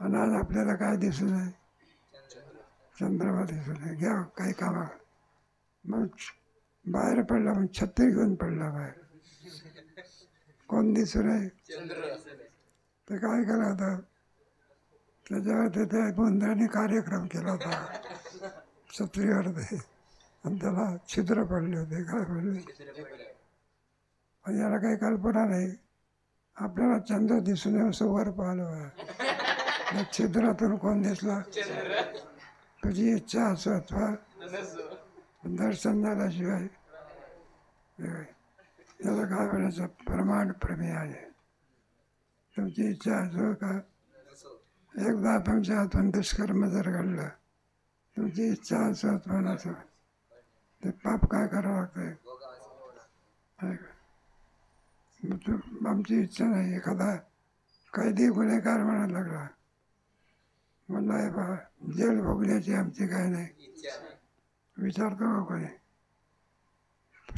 आणि आज आपल्याला काय दिसू नये? चंद्रमा दिसू नये. घ्या काही कामा. मग बाहेर पडला, मग छत्री घेऊन पडला बाहेर. कोण दिसू नये? ते काय केलं होतं? त्याच्यावर ते गोंधळाने कार्यक्रम केला होता छत्रीवर ते. आणि त्याला छिद्र पडले होते. काय पडले? पण याला काही कल्पना नाही. आपल्याला चंद्र दिसून येऊन असं वर पाहिलं. छिद्रातून कोण दिसला? तुझी इच्छा असो अथवा दर्शन झाल्याशिवाय. याला काय म्हणायचं? प्रमाण प्रमेय आहे. तुमची इच्छा असो का एकदा तुमच्या हातून दुष्कर्म जर घडलं, तुमची इच्छा असो अथवा नसो, ते पाप काय करावं लागतंय? आमची इच्छा नाही. एखादा कैदी गुन्हेगार म्हणायला लागला, म्हणला आहे बा जेल भोगण्याची आमची काय नाही. विचारतो का कोणी?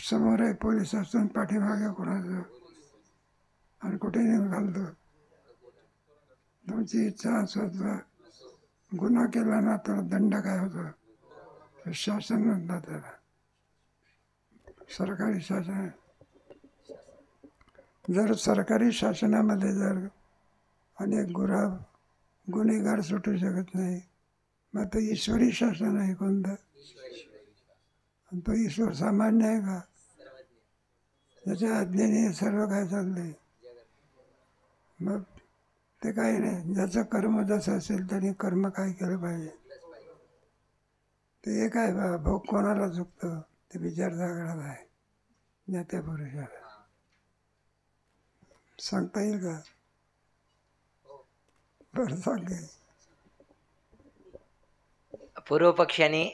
समोर आहे पोलीस असून पाठीमागे कोणाचं, आणि कुठे नेऊन घालतो? तुमची इच्छा असो अथवा गुन्हा केला ना तर दंड काय होतो? शासन म्हणतात त्याला. सरकारी शासन, जर सरकारी शासनामध्ये जर अनेक गुन्हेगार सुटू शकत नाही, मग तो ईश्वरी शासन आहे कोणतं? आणि तो ईश्वर सामान्य आहे का? त्याच्या आज्ञेने सर्व काय चाललंय. मग ते काही नाही, ज्याचं कर्म जसं असेल त्याने कर्म काय केलं पाहिजे. ते एक आहे बा, भोग कोणाला चुकतं ते विचारता घडात आहे ज्ञात्या पुरुषाला. सांगता येईल का? बरं सांगे. पूर्व पक्षाने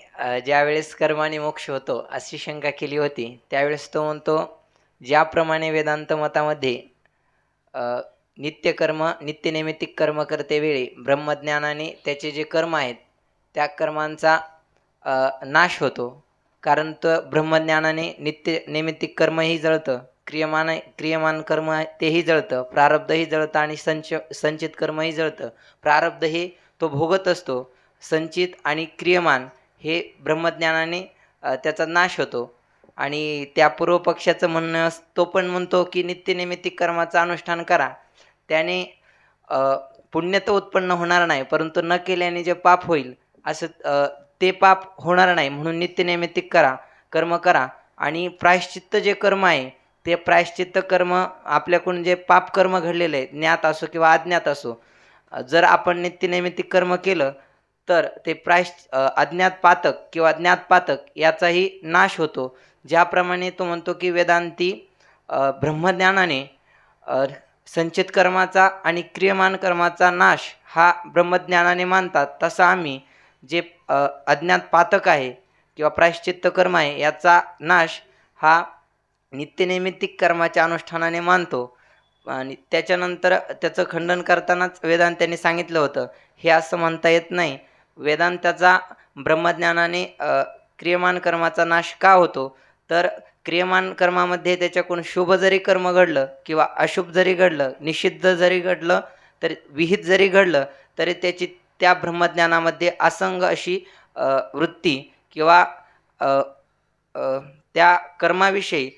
ज्यावेळेस कर्म आणि मोक्ष होतो अशी शंका केली होती, त्यावेळेस तो म्हणतो ज्याप्रमाणे वेदांत मतामध्ये नित्यकर्म नित्यनैमित्तिक कर्म करते वेळी ब्रह्मज्ञानाने त्याचे जे कर्म आहेत त्या कर्मांचा नाश होतो, कारण तो ब्रह्मज्ञानाने नित्य नैमित्तिक कर्मही जळतं, क्रियमान कर्म तेही जळतं, प्रारब्धही जळतं आणि संचित कर्मही जळतं. प्रारब्ध हे तो भोगत असतो, संचित आणि क्रियमान हे ब्रह्मज्ञानाने त्याचा नाश होतो. आणि त्या पूर्व पक्षाचं म्हणणं तो पण म्हणतो की नित्यनैमित्तिक कर्माचं अनुष्ठान करा, त्याने पुण्य तर उत्पन्न होणार नाही, परंतु न केल्याने जे पाप होईल असं ते पाप होणार नाही, म्हणून नित्यनैमित्तिक कर्म करा. आणि प्रायश्चित्त जे कर्म आहे ते प्रायश्चित्त कर्म आपल्याकडून जे पाप कर्म घडलेलं आहे, ज्ञात असो किंवा अज्ञात असो, जर आपण नित्यनैमित्तिक कर्म केलं तर ते अज्ञात पातक किंवा ज्ञात पातक याचाही नाश होतो. ज्याप्रमाणे तो म्हणतो की वेदांती ब्रह्मज्ञानाने संचित कर्माचा आणि क्रियमान कर्माचा नाश हा ब्रह्मज्ञानाने मानतात, तसा आम्ही जे अज्ञात पातक आहे किंवा प्रायश्चित्त कर्म आहे याचा नाश हा नित्यनैमित्तिक कर्माच्या अनुष्ठानाने मानतो. आणि त्याच्यानंतर त्याचं खंडन करतानाच वेदांतांनी सांगितलं होतं, हे असं म्हणता येत नाही. वेदांताचा ब्रह्मज्ञानाने क्रियमान कर्माचा नाश का होतो, तर क्रियमान कर्मामध्ये त्याच्याकडून शुभ जरी कर्म घडलं किंवा अशुभ जरी घडलं, निषिद्ध जरी घडलं, तर विहित जरी घडलं, तरी त्याची त्या ब्रह्मज्ञानामध्ये असंग अशी वृत्ती किंवा त्या कर्माविषयी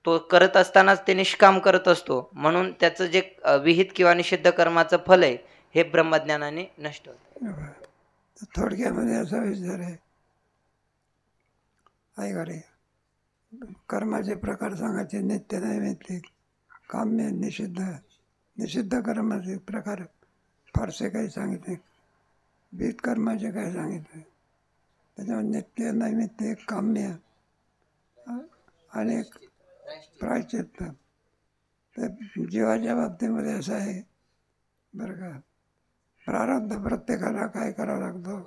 तो करत असतानाच ते निष्काम करत असतो, म्हणून त्याचं जे विहित किंवा निषिद्ध कर्माचं फल आहे हे ब्रह्मज्ञानाने नष्ट होतं. थोडक्यामध्ये असा विचार आहे का रे, कर्माचे प्रकार सांगायचे, नित्य नैमित्तिक, काम्य, निषिद्ध कर्माचे प्रकार फारसे काही सांगितले, विहित कर्माचे काय सांगितले. त्याच्यामुळे नित्य नैमित्तिक, काम्य, अनेक प्रायश्चित्त. तर जीवाच्या बाबतीमध्ये असं आहे बरं का, प्रारब्ध प्रत्येकाला काय करावं लागतं.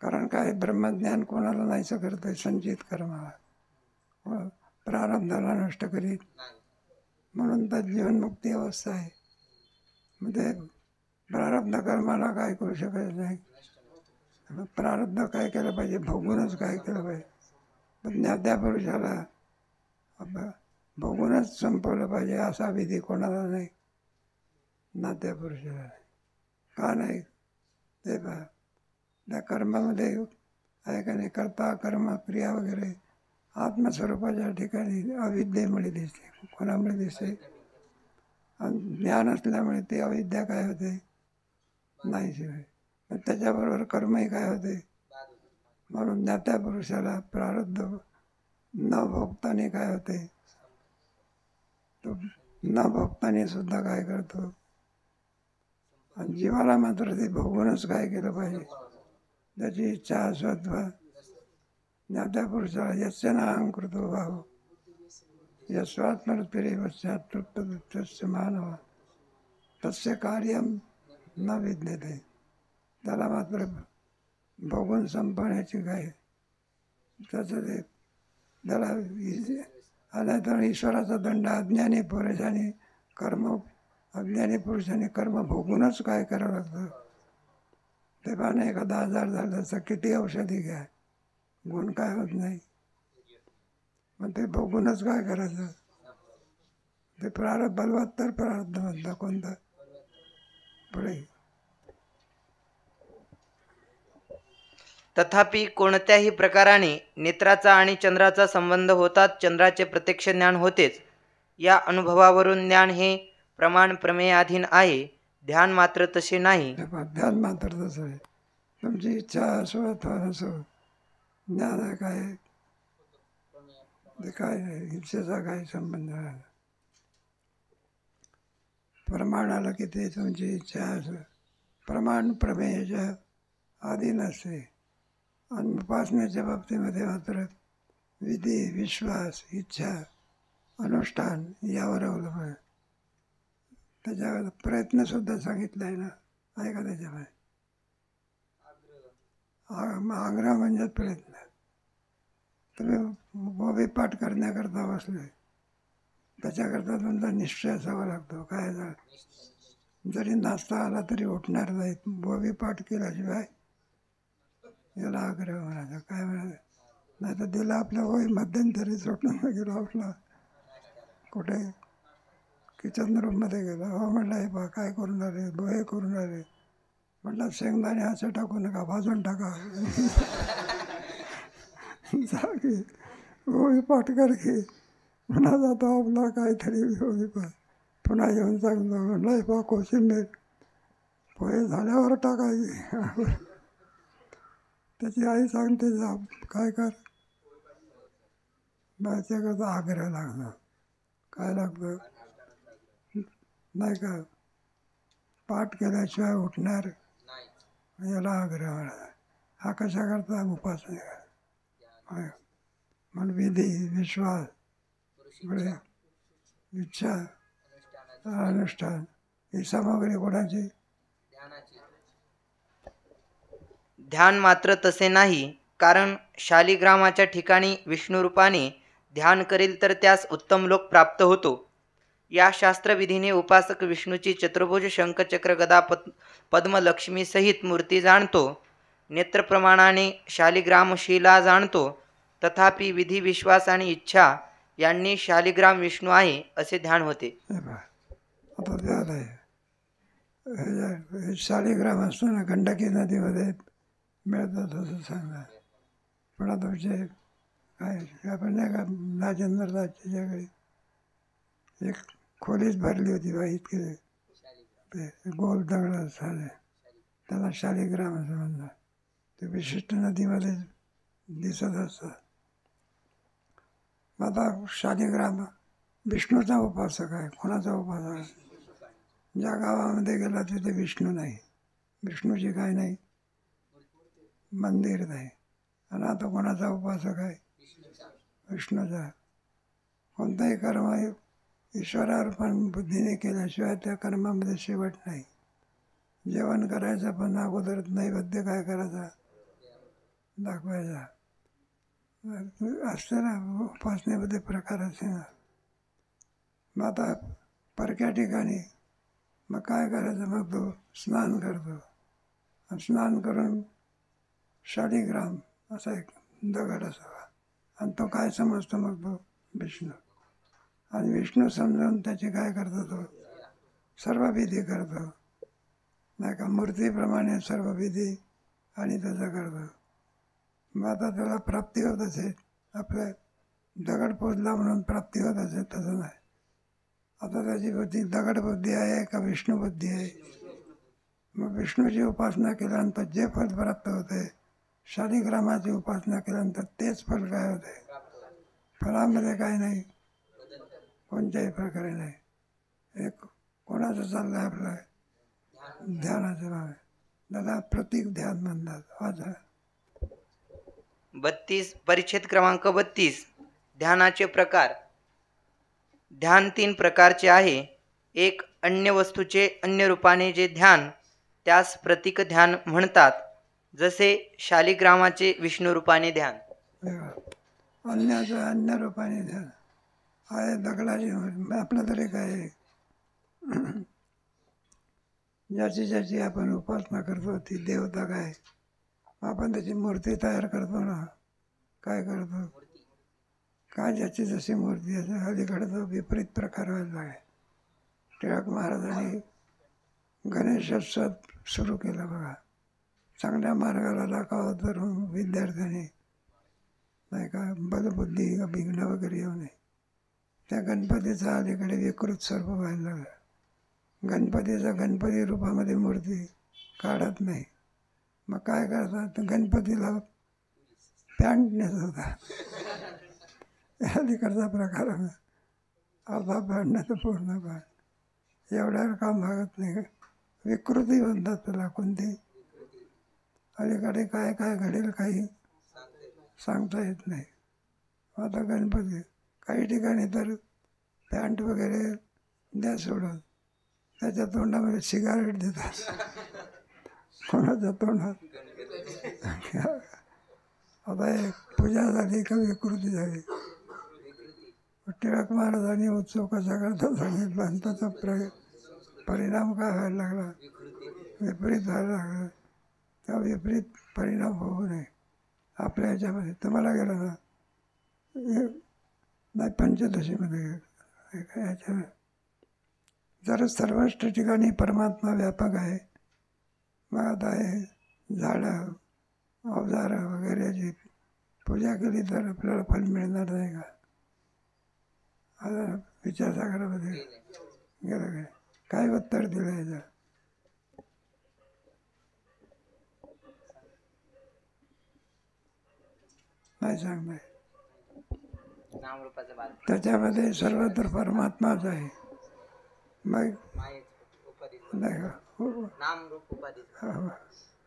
कारण काय, ब्रह्मज्ञान कोणाला नाहीचं करतंय, संचित कर्माला प्रारब्धाला नष्ट करीत, म्हणून तर जीवनमुक्ती अवस्था आहे. मग ते प्रारब्ध कर्माला काय करू शकत नाही. प्रारब्ध काय केलं पाहिजे, भोगूनच काय केलं पाहिजे. पण ज्ञात्या पुरुषाला भोगूनच संपवलं पाहिजे असा विधी कोणाला नाही, ज्ञात्या पुरुषाला. का नाही ते पहा, त्या कर्मामध्ये आहे का नाही, कर्ता कर्म क्रिया वगैरे आत्मस्वरूपाच्या ठिकाणी अविद्येमुळे दिसते. कोणामुळे दिसते? आणि ज्ञान असल्यामुळे ती अविद्या काय होते, नाही शिवाय. त्याच्याबरोबर कर्मही काय होते. म्हणून ज्ञात्या पुरुषाला प्रारब्ध न भोगताने काय होते, तो न भोगताने सुद्धा काय करतो. आणि जीवाला मात्र ते भोगूनच काय केलं पाहिजे, त्याची इच्छा अस्वत्व. ज्ञात्या पुरुषाला यस्य नाहं कृतो भाव यस्वात्मरतिरे पश्चात मानव तस्य कार्यम न विद्यते. त्याला मात्र भोगून संपवण्याची काय त्याचं ते त्याला तर ईश्वराचा दंड अज्ञानी पुरुषाने कर्म भोगूनच काय करावं लागतं. ते पाहणे एखादा आजार झाला तर किती औषधी घ्या, गुण काय होत नाही. मग ते भोगूनच काय करायचं. ते प्रारब्ध बलवत्तर प्रारब्ध म्हणता कोणता पुढे. तथापि कोणत्याही प्रकाराने नेत्राचा आणि चंद्राचा संबंध होताच चंद्राचे प्रत्यक्ष ज्ञान होतेच. या अनुभवावरून ज्ञान हे प्रमाण प्रमेयाधीन आहे. ध्यान मात्र तसे नाही. ध्यान मात्र तसं आहे. तुमची इच्छा असो अथवा नसो, ज्ञान आहे काय ते काय नाही, इच्छेचा काही संबंध नाही. प्रमाणाला किती तुमची इच्छा असो, प्रमाण प्रमेयाच्या अधीन असते. आणि उपासनेच्या बाबतीमध्ये मात्र विधी, विश्वास, इच्छा, अनुष्ठान यावर अवलंबून आहे. त्याच्यावर प्रयत्नसुद्धा सांगितला आहे ना, आहे का त्याच्यामध्ये? आग्रह म्हणजे प्रयत्न. तुम्ही गोबी पाठ करण्याकरता बसले, त्याच्याकरता तुमचा निश्चय असावा लागतो. काय जरी नाचता आला तरी उठणार नाही. गोबी पाठ केल्याशिवाय याला आग्रह म्हणायचा. काय म्हणायचं? नाही तर दिला आपल्या होई मध्यंतरी सुटून गेला, उठला कुठे किचन रूममध्ये गेला. हो म्हटलं, हे बा काय करून आले, हे करून आले. म्हटलं शेंगदाणे असं टाकू नका, भाजून टाका. जागे होई पाठ कर घे म्हणा जातो आपला काहीतरी होई पाठ. पुन्हा येऊन सांगतो, म्हटलं हे बा कोशिंबीर पोहे झाल्यावर टाकायची. त्याची आई सांगते जा काय कर. त्याच्याकरता आग्रह लागतो. काय लागतं? नाही का पाठ केल्याशिवाय उठणार, याला आग्रह म्हणा. हा कशा करता? उपासना करा. म्हणून विधी, विश्वास, इच्छा, अनुष्ठान ही सामग्री कोणाची? ध्यान मात्र तसे नाही. कारण शालिग्रामाच्या ठिकाणी विष्णुरूपाने ध्यान करील तर त्यास उत्तम लोक प्राप्त होतो. या शास्त्रविधीने उपासक विष्णूची चतुर्भुज शंखचक्र गदा पद्म लक्ष्मी सहित मूर्ती जाणतो. नेत्रप्रमाणाने शालिग्रामशिला जाणतो. तथापि विधी, विश्वास आणि इच्छा यांनी शालिग्राम विष्णू आहे असे ध्यान होते. आता ध्यान आहे. शालिग्राम असतो ना, गंडकी नदीमध्ये मिळतात असं सांगा. पण आता तुमचे काय आपण नाही का राजेंद्रदासची जगळी एक खोलीच भरली होती बा, इतके ते गोल दगड झाले, त्याला शालिग्राम असं म्हणतात. ते विशिष्ट नदीमध्ये दिसत असतात. आता शालिग्राम विष्णूचा उपासक आहे. कोणाचा उपासक आहे? ज्या गावामध्ये गेला तिथे विष्णू नाही, विष्णूची काय नाही, मंदिर नाही. आणि आता कोणाचा उपासक आहे? विष्णूचा. कोणताही कर्म ईश्वरार्पण बुद्धीने केल्याशिवाय त्या कर्मामध्ये शेवट नाही. जेवण करायचं पण अगोदर नैवेद्य काय करायचा? दाखवायचा. असते ना उपासनेमध्ये प्रकार असते ना. मग आता परक्या ठिकाणी मग काय करायचं? मग तो स्नान करतो. स्नान करून शालिग्राम असा एक दगड असावा, आणि तो काय समजतो? मग तो विष्णू. आणि विष्णू समजावून त्याची काय करतो? तो सर्व विधी करतो, नाही का? मूर्तीप्रमाणे सर्व विधी आणि त्याचा करतो. मग आता त्याला प्राप्ती होत असेल, आपल्या दगड पोचला म्हणून प्राप्ती होत असेल, तसं नाही. आता त्याची बुद्धी दगड बुद्धी आहे का विष्णू बुद्धी आहे? मग विष्णूची उपासना केल्यानंतर जे फल प्राप्त होते, शालिग्रामाची उपासना केल्यानंतर तेच फल काय होते? फळामध्ये काय नाही, कोणत्याही प्रकारे नाही. एक कोणाचं चाललं आहे आपलं ध्यानाचं नाव आहे, त्याला प्रतीक ध्यान म्हणतात. वाचा 32 परिच्छेद क्रमांक 32. ध्यानाचे प्रकार. ध्यान 3 प्रकारचे आहे. एक, अन्य वस्तूचे अन्य रूपाने जे ध्यान, त्यास प्रतीक ध्यान म्हणतात. जसे शालिग्रामाचे विष्णू रूपाने ध्यान. अन्याचं अन्य रूपाने ध्यान आहे. दगडाची आपलं तरी काय, ज्याची ज्याची आपण उपासना करतो ती देवता काय, आपण त्याची मूर्ती तयार करतो ना. काय करतो? काय ज्याची जशी मूर्ती असते. अलीकडे तो विपरीत प्रकार व्हायला आहे. टिळक महाराजांनी गणेशोत्सव सुरू केला बघा. चांगल्या मार्गाला लागावं तर विद्यार्थ्याने नाही का बलबुद्धी विघ्न वगैरे येऊ नये. त्या गणपतीचा अलीकडे विकृत स्वरूप व्हायला लागला. गणपती रूपामध्ये मूर्ती काढत नाही. मग काय करतात, गणपतीला पॅन्ट नेत होता. अलीकडचा प्रकार अर्धा पॅन्ट नाही तर पूर्ण पॅन्ट. एवढ्यावर काम भागत नाही. विकृती म्हणतात त्याला. कोणती अलीकडे काय काय घडेल काही सांगता येत नाही. आता गणपती काही ठिकाणी तर पॅन्ट वगैरे द्या सोडून त्याच्या तोंडामध्ये सिगारेट देतात. कोणाच्या तोंडात. आता एक पूजा झाली का विकृती झाली. टिळक महाराजांनी उत्सव कसा करता सांगितला आणि त्याचा परिणाम काय व्हायला लागला, विपरीत व्हायला लागला. त्या विपरीत परिणाम होऊ नये आपल्या ह्याच्यामध्ये. तुम्हाला गेलं ना नाही पंचदशीमध्ये ह्याच्या जर सर्वच ठिकाणी परमात्मा व्यापक आहे. मग आता हे झाडं अवजारं वगैरेची पूजा केली तर आपल्याला फल मिळणार नाही का? आता विचारसागरामध्ये गेलं काय उत्तर दिलं याचं? नाही सांगणार. त्याच्यामध्ये सर्वत्र परमात्माच आहे. मग नाही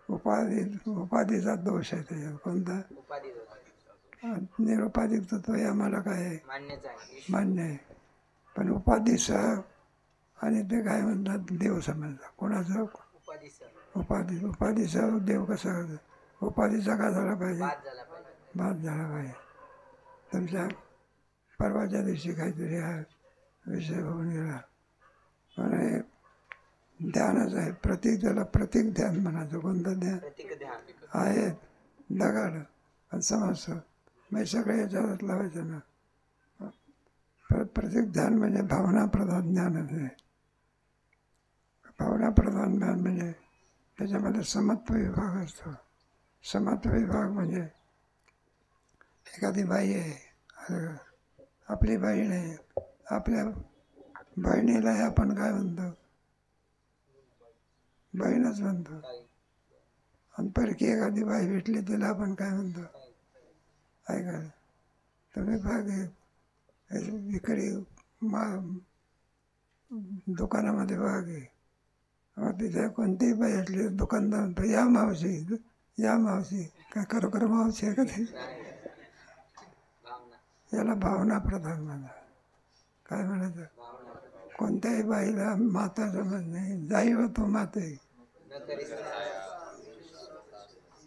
उपाधीचा दोष आहे त्याच्यात. कोणता? निरुपाधिक तत्व हे आम्हाला काय आहे मान्य आहे. पण उपाधीसह आणि ते काय म्हणतात देव समजतात. कोणाचं उपाधीसह देव कसा करतो? उपाधीचा काय झाला पाहिजे? बाद झाला पाहिजे. तुमच्या परवाच्या दिवशी काहीतरी हा विषय होऊन गेला. पण हे ध्यानच आहे. त्याला प्रतीक ध्यान म्हणायचं. कोणतं ध्यान आहे? दगड आणि समजतं मग सगळे याच्यात लावायचं ना. प्रतीक ध्यान म्हणजे भावनाप्रधान ज्ञानच आहे. भावनाप्रधान ज्ञान म्हणजे त्याच्यामध्ये समत्व विभाग असतो. समत्व विभाग म्हणजे एखादी बाई आहे, आपली बहीण आहे, आपल्या बहिणीला आपण काय म्हणतो? बहीणच म्हणतो. आणि परकी एखादी बाई भेटली तिला आपण काय म्हणतो? ऐका तुम्ही भाग विक्री दुकानामध्ये भाग आहे. मग तिथे कोणतीही बाई असली दुकानदार या मावशी काय खरोखर मावशी आहे का ती? याला भावना प्रधान म्हणा. काय म्हणायचं? कोणत्याही बाईला माता समज नाही. जाई होतो माते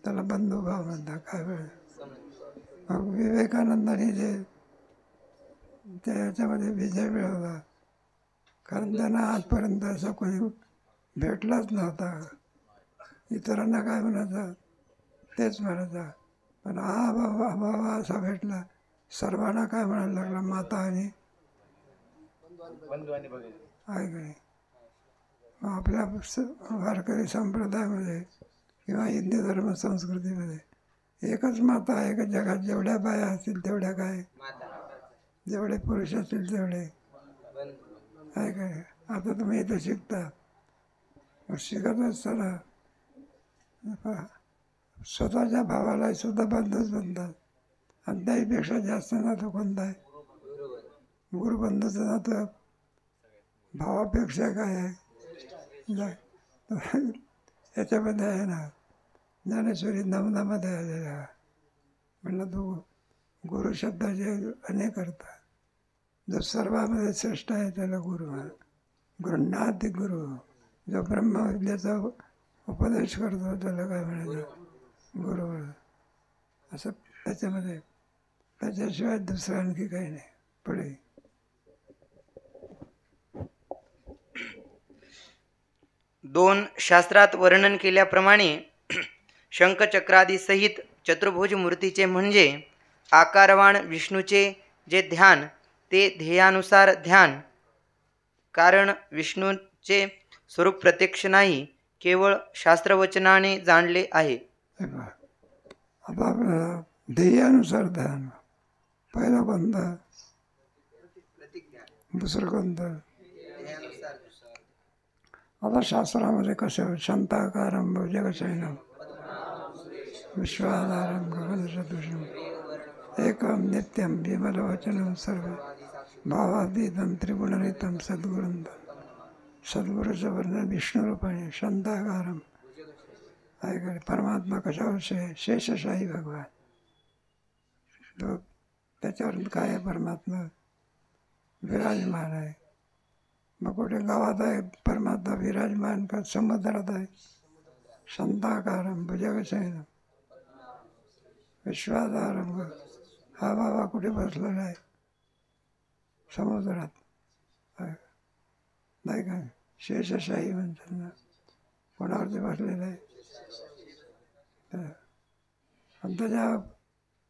त्याला बंधुभाव म्हणतात. काय वेळ मग विवेकानंदाने जे त्याच्यामध्ये विजय मिळवला. कारण त्यांना आजपर्यंत असं कोणी भेटलाच नव्हता. इतरांना काय म्हणायचं तेच म्हणायचं. पण हा बाबा असा भेटला. सर्वांना काय म्हणायला लागला? माता आणि आहे का नाही? मग आपल्या वारकरी संप्रदायामध्ये किंवा हिंदू धर्म संस्कृतीमध्ये एकच माता आहे का जगात? जेवढ्या बाया असतील तेवढ्या काय, जेवढे पुरुष असतील तेवढे आहे काय? आता तुम्ही इथं शिकता. शिकत असताना स्वतःच्या भावाला सुद्धा बंधूच म्हणतात. आणि त्याहीपेक्षा जास्त नातं कोणतं आहे? गुरुबंधूचं नातं भावापेक्षा काय आहे? याच्यामध्ये आहे ना ज्ञानेश्वरी नवनामध्ये आलेला. म्हणलं तो गुरु शब्दाचे अनेक अर्थ. जो सर्वामध्ये श्रेष्ठ आहे त्याला गुरु आहे. गृह्णाति गुरु. जो ब्रह्मविद्येचा उपदेश करतो त्याला काय म्हणायचं? गुरु. असं त्याच्यामध्ये त्याच्याशिवाय दुसरं आणखी काही नाही. पुढे दोन शास्त्रात वर्णन केल्याप्रमाणे शंखचक्रादी सहित चतुर्भुज मूर्तीचे म्हणजे आकारवान विष्णूचे जे ध्यान ते ध्येयानुसार ध्यान. कारण विष्णूचे स्वरूप प्रत्यक्ष नाही केवळ शास्त्रवचनाने जाणले आहे. हे पहा, आता आपल्याला ध्येयानुसार ध्यान. पहिलं कोणतं, दुसरं कोणतं. आता शास्त्रामध्ये कसं शांताकारं भुजगशयनं विश्वाधारं गगनसदृशं एकं नित्यं विमलवचनं सर्व भावातीतं त्रिगुणरहितं सद्गुरुंतं. सद्गुरूचं वर्णन विष्णुरूपाने शांताकारं आहे. परमात्मा कशावर शेषशाही भगवान. तो त्याच्यावर काय आहे, परमात्मा विराजमान आहे. मग कुठे गावात आहे परमात्मा विराजमान का समुद्रात आहे. शांताकारं भुजगशयनं विश्वाधारं. हा बाबा कुठे बसलेला आहे, समुद्रात आहे. नाही का, शेषशाही म्हणतात ना, कोणावरती बसलेलं आहे. आणि त्याच्या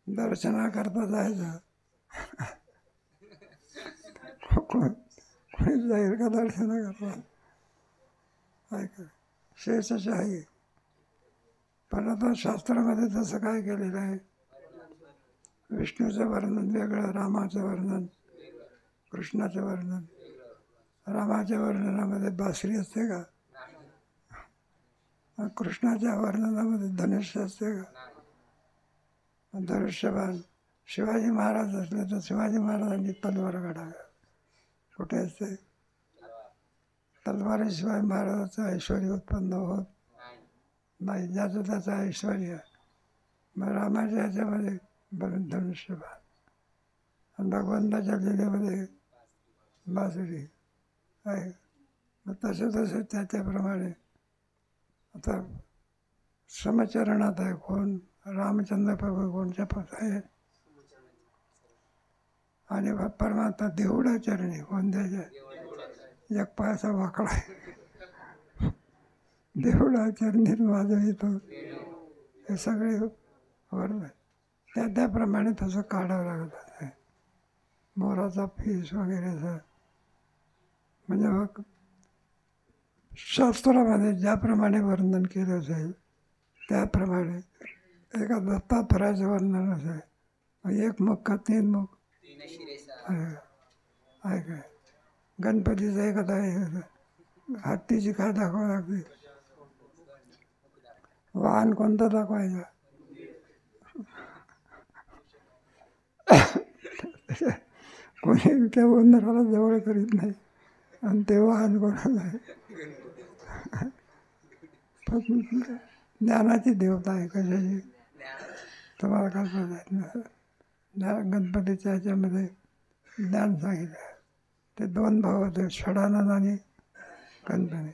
दर्शनाकरता जायचं. कोणी जाईल का दर्शनाकरता, आहे का, शेषशाही. पण आता शास्त्रामध्ये तसं काय केलेलं आहे, विष्णूचं वर्णन वेगळं, रामाचं वर्णन, कृष्णाचं वर्णन. रामाच्या वर्णनामध्ये बासरी असते का, कृष्णाच्या वर्णनामध्ये धनुष्य असते का, धनुष्यबाण. शिवाजी महाराज असले तर शिवाजी महाराजांनी तलवार काढाव्या. कुठे असते तलवारीशिवाय महाराजाचं ऐश्वर उत्पन्न होत नाही. ज्याचं त्याचं ऐश्वर. मग रामाच्या ह्याच्यामध्ये धनुष्यबाण आणि भगवंताच्या लिलेमध्ये बासुरी आहे. मग तसे त्याच्याप्रमाणे आता समचरणात आहे. कोण, रामचंद्र प्रभू कोणच्या पक्ष आहे, आणि परमात्मा देवडा चरणी कोणत्याच्या, एक पायाचा वाकडा आहे. देवडा चरणी वाजवितो. हे सगळे वर्ण त्याप्रमाणे तसं काढावं लागत आहे. मोराचा फीस वगैरे म्हणजे मग शास्त्रामध्ये ज्याप्रमाणे वर्णन केलं जाईल त्याप्रमाणे. एका दत्तात्रयाचं वर्णन असेल, एक मुख का तीन मुख आहे काय. गणपतीचं एखादा हत्तीची काय दाखवावं लागते, वाहन कोणतं दाखवायचं. कोणी त्या उंदराला जवळ करीत नाही, आणि ते वाहन कोणाला आहे. ज्ञानाची देवता आहे. कशाची तुम्हाला कल्पना आहे. गणपतीच्या ह्याच्यामध्ये ज्ञान सांगितलं. ते दोन भाव होते, षडानंद आणि गणपती.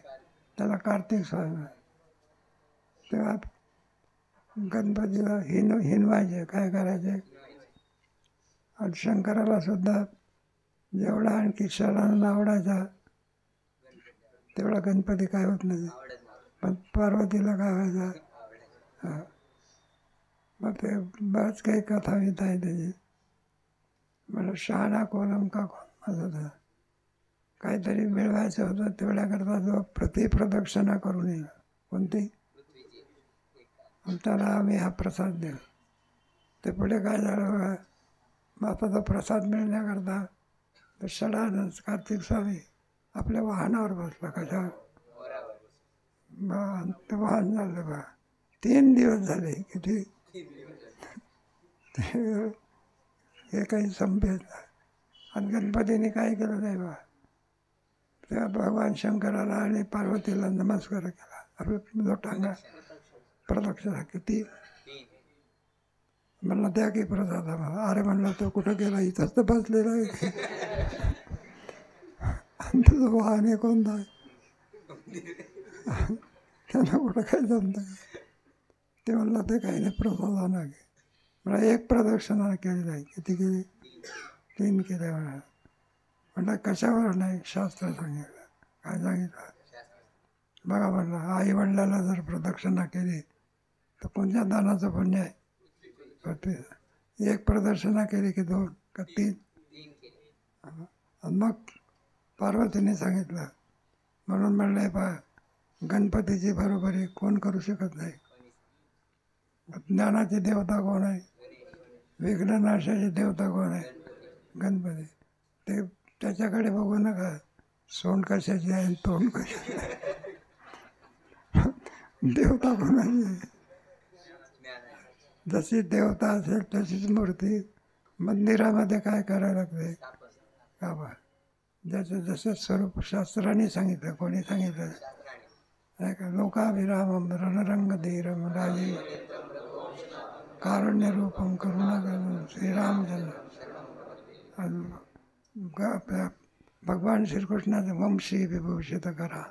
त्याला कार्तिक स्वामी. तेव्हा गणपतीला हिनवायचे, काय करायचे. आणि शंकराला सुद्धा जेवढा आणखी षडानंद आवडायचा तेवढा गणपती काय होत नाही. पण पार्वतीला काय व्हायचा. मग ते बरंच काही कथा विधा आहे त्याची. मला शहाणा कोलम का कोण असं होतं. काहीतरी मिळवायचं होतं, तेवढ्याकरता जो प्रतिप्रदक्षिणा करून येईल. कोणती, त्याला आम्ही हा प्रसाद देऊ. ते पुढे काय झालं बघा. मग आता तो प्रसाद मिळण्याकरता तो षडानंद कार्तिक स्वामी आपल्या वाहनावर बसला. कशावर, ते वाहन झालं बा. 3 दिवस झाले. किती, हे काही संपेल. आणि गणपतीने काय केलं नाही बा. तेव्हा भगवान शंकराला आणि पार्वतीला नमस्कार केला. आपल्या लोटांना प्रदक्षिणा. किती म्हणलं त्या की प्रसाद आम्हाला. अरे म्हणलं तो कुठं गेला, इथंच तर बसलेला आहे. आणि तुझं वाहन हे कोणतं आहे, त्यांना कुठं काही जमतं. ते म्हणलं ते काही नाही, प्रसाद आणा की. मला एक प्रदक्षिणा केली नाही. किती केली, 3 केल्या म्हणा. म्हणलं कशावर नाही, शास्त्र सांगितलं. काय सांगितलं बघा. म्हणलं आई वडिलांना जर प्रदक्षिणा केली तर कोणत्या दानाचं पुण्य आहे. एक प्रदक्षिणा केली की 2 का 3. मग पार्वतीने सांगितलं. म्हणून म्हणलं पहा, गणपतीची बरोबरी कोण करू शकत नाही. ज्ञानाची देवता कोण आहे? विघ्ननाशाची देवता कोण आहे? गणपती. ते त्याच्याकडे बघू नका सोंड कशाची आहे आणि तोंड कशाची आहे. देवता कोणाची आहे? जशी देवता असेल तशीच मूर्ती. मंदिरामध्ये काय करायला लागते? काबा. ज्याचं जसं स्वरूप शास्त्राने सांगितलं. कोणी सांगितलं? नाही का? लोकाभिरामम रणरंगधीरम राजीव कारुण्य रूपम करुणाकरम श्रीरामचंद्र. आपल्या भगवान श्रीकृष्णाचं वंशी विभूषित करा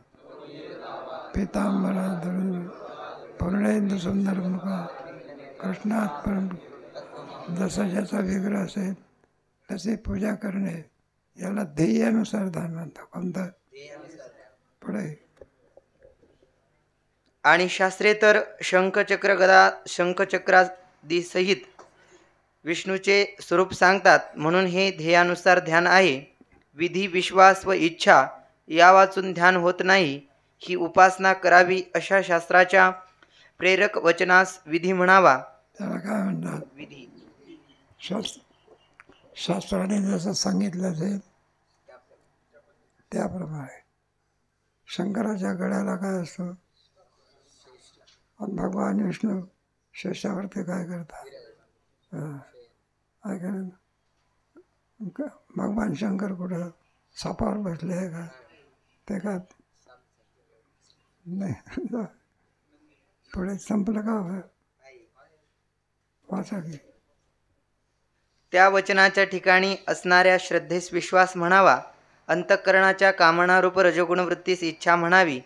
पितांबरा धरून पूर्णेंदू सुंदर मुखा कृष्णात परम. जसा ज्याचा विग्रह असेल तसे पूजा करणे याला ध्येयानुसार दान म्हणतात. कोणतं? पुढे. आणि शास्त्रे तर शंखचक्र गदा शंखचक्रादी सहित विष्णूचे स्वरूप सांगतात. म्हणून हे ध्येयानुसार ध्यान आहे. विधी, विश्वास व इच्छा या वाचून ध्यान होत नाही. ही उपासना करावी अशा शास्त्राच्या प्रेरक वचनास विधी म्हणावा. त्याला काय म्हणतात? विधी. शास्त्राने जसं सांगितलं असेल त्याप्रमाणे. शंकराच्या गळ्याला काय असतं? आणि भगवान विष्णू शेषावरती काय करतात? काय करत? भगवान शंकर कुठं सापावर बसले आहे का? ते का नाही. पुढे संपलं का? वाचा की. त्या वचनाच्या ठिकाणी असणाऱ्या श्रद्धेस विश्वास म्हणावा. अंतःकरणाच्या कामनारूप रजोगुण वृत्तीस इच्छा म्हणावी.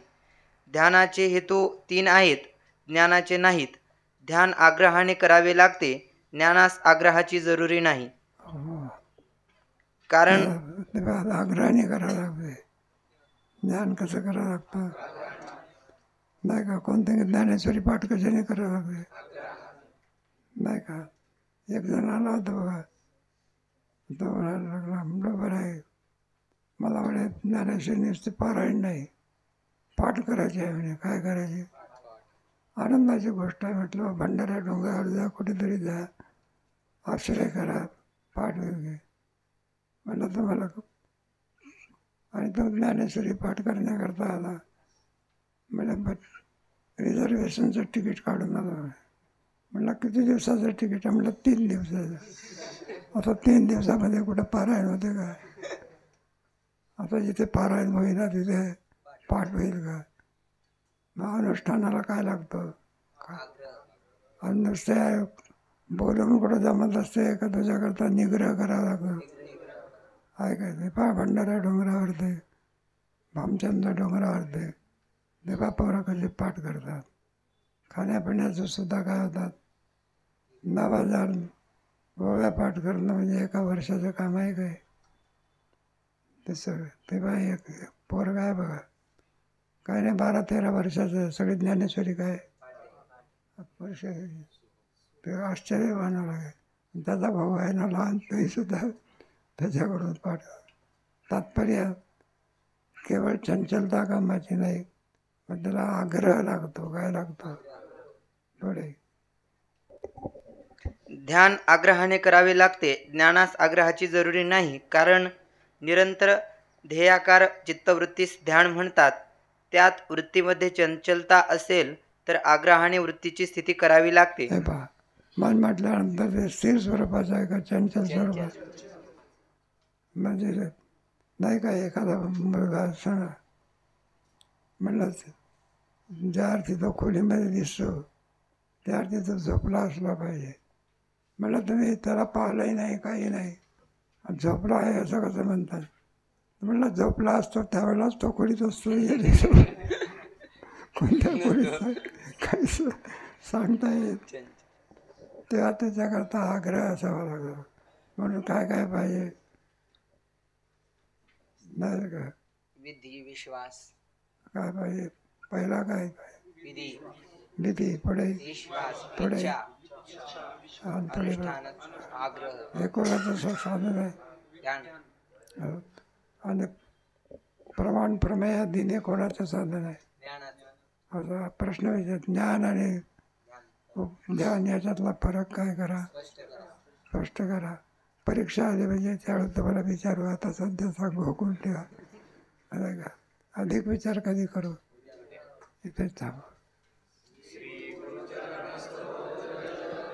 ध्यानाचे हेतू 3 आहेत, ज्ञानाचे नाहीत. ध्यान आग्रहाने करावे लागते. ज्ञानास आग्रहाची जरुरी नाही. कारण आग्रहाने करावं लागते. ज्ञान कसं करावं लागतं? नाही का? कोणते ज्ञानेश्वरी पाठ कशाने करावं लागते? नाही का? एक जण आला होता बघा. तो म्हणायला लागला, म्हटलं बरं आहे, मला म्हणे ज्ञानेश्वरी नुसते पारायण नाही, पाठ करायचे आहे म्हणे. काय करायचे? आनंदाची गोष्ट आहे. म्हटलं भंडारा डोंगरावर जा, कुठेतरी जा, आश्रय करा, पाठ वगैरे. म्हटलं तुम्हाला. आणि तो ज्ञानेश्वरी पाठ करण्याकरता आला. म्हटलं रिझर्वेशनचं तिकीट काढून आलं. म्हटलं किती दिवसाचं तिकीट आहे? म्हटलं 3 दिवसाचं. आता 3 दिवसामध्ये कुठं पारायण होते का? आता जिथे पारायण होईल ना तिथे पाठ होईल का? मग अनुष्ठानाला काय लागतं? आणि नुसते बोलून कुठं जमत असते का? तुझ्याकरता निग्रह करावा लागतो. आहे काय? ते पहा भंडारा डोंगरावर ते भामचंद्र डोंगरावर ते बापावर कसे पाठ करतात. खाण्यापिण्याचं सुद्धा काय होतात? 9,000 गोव्या पाठ करणं म्हणजे एका वर्षाचं काम आहे काय? ते सगळं ते बा एक पोरगा आहे बघा, काय नाही 12-13 वर्षाचं, सगळी ज्ञानेश्वरी काय वर्ष. ते आश्चर्य मानावं लागेल. त्याचा भाऊ आहे ना लहान, तेसुद्धा त्याच्याकडून पाठ. तात्पर्य केवळ चंचलता कामाची नाही, पण त्याला आग्रह लागतो. काय लागतो? थोडे. ध्यान आग्रहाने करावे लागते. ज्ञानास आग्रहाची जरुरी नाही. कारण निरंतर ध्येयाकार चित्तवृत्तीस ध्यान म्हणतात. त्यात वृत्तीमध्ये चंचलता असेल तर आग्रहाने वृत्तीची स्थिती करावी लागते. हे पहा, मन म्हटल्यानंतर ते स्थिर स्वरूपाचं आहे का चंचल स्वरूपात? म्हणजे नाही का एखादा मुलगा असं म्हणलं ज्या अर्थी तो खोलीमध्ये दिसतो त्या अर्थी तो झोपला असला पाहिजे. म्हणलं तुम्ही त्याला पाहिलंही नाही, काही नाही, झोपला आहे असं कसं म्हणतात? म्हणलं झोपला असतो त्यावेळेलाच तो खोलीत असतो. कोणत्या खोलीत काही सांगता येत. तेव्हा त्याच्याकरता आग्रह असावा लागतो. म्हणून काय काय पाहिजे? नाही का? विधी, विश्वास. काय पाहिजे? पहिला काय पाहिजे? विधी. भीती. पुढे विश्वास, पुढे इच्छा, आणि पुढे अनुष्ठान, आग्रह, हे कोणाचं साधन आहे? ध्यान. आणि प्रमाण प्रमेय देणे कोणाचं साधन आहे? ज्ञानाचं. असा प्रश्न विचार, ज्ञान आणि ध्यान याच्यातला फरक काय करा, स्पष्ट करा. परीक्षा आली म्हणजे त्यावेळेस तुम्हाला विचारू, आता सध्या सांगू हुकून ठेवा. का अधिक विचार कधी करू, इथेच थांबू.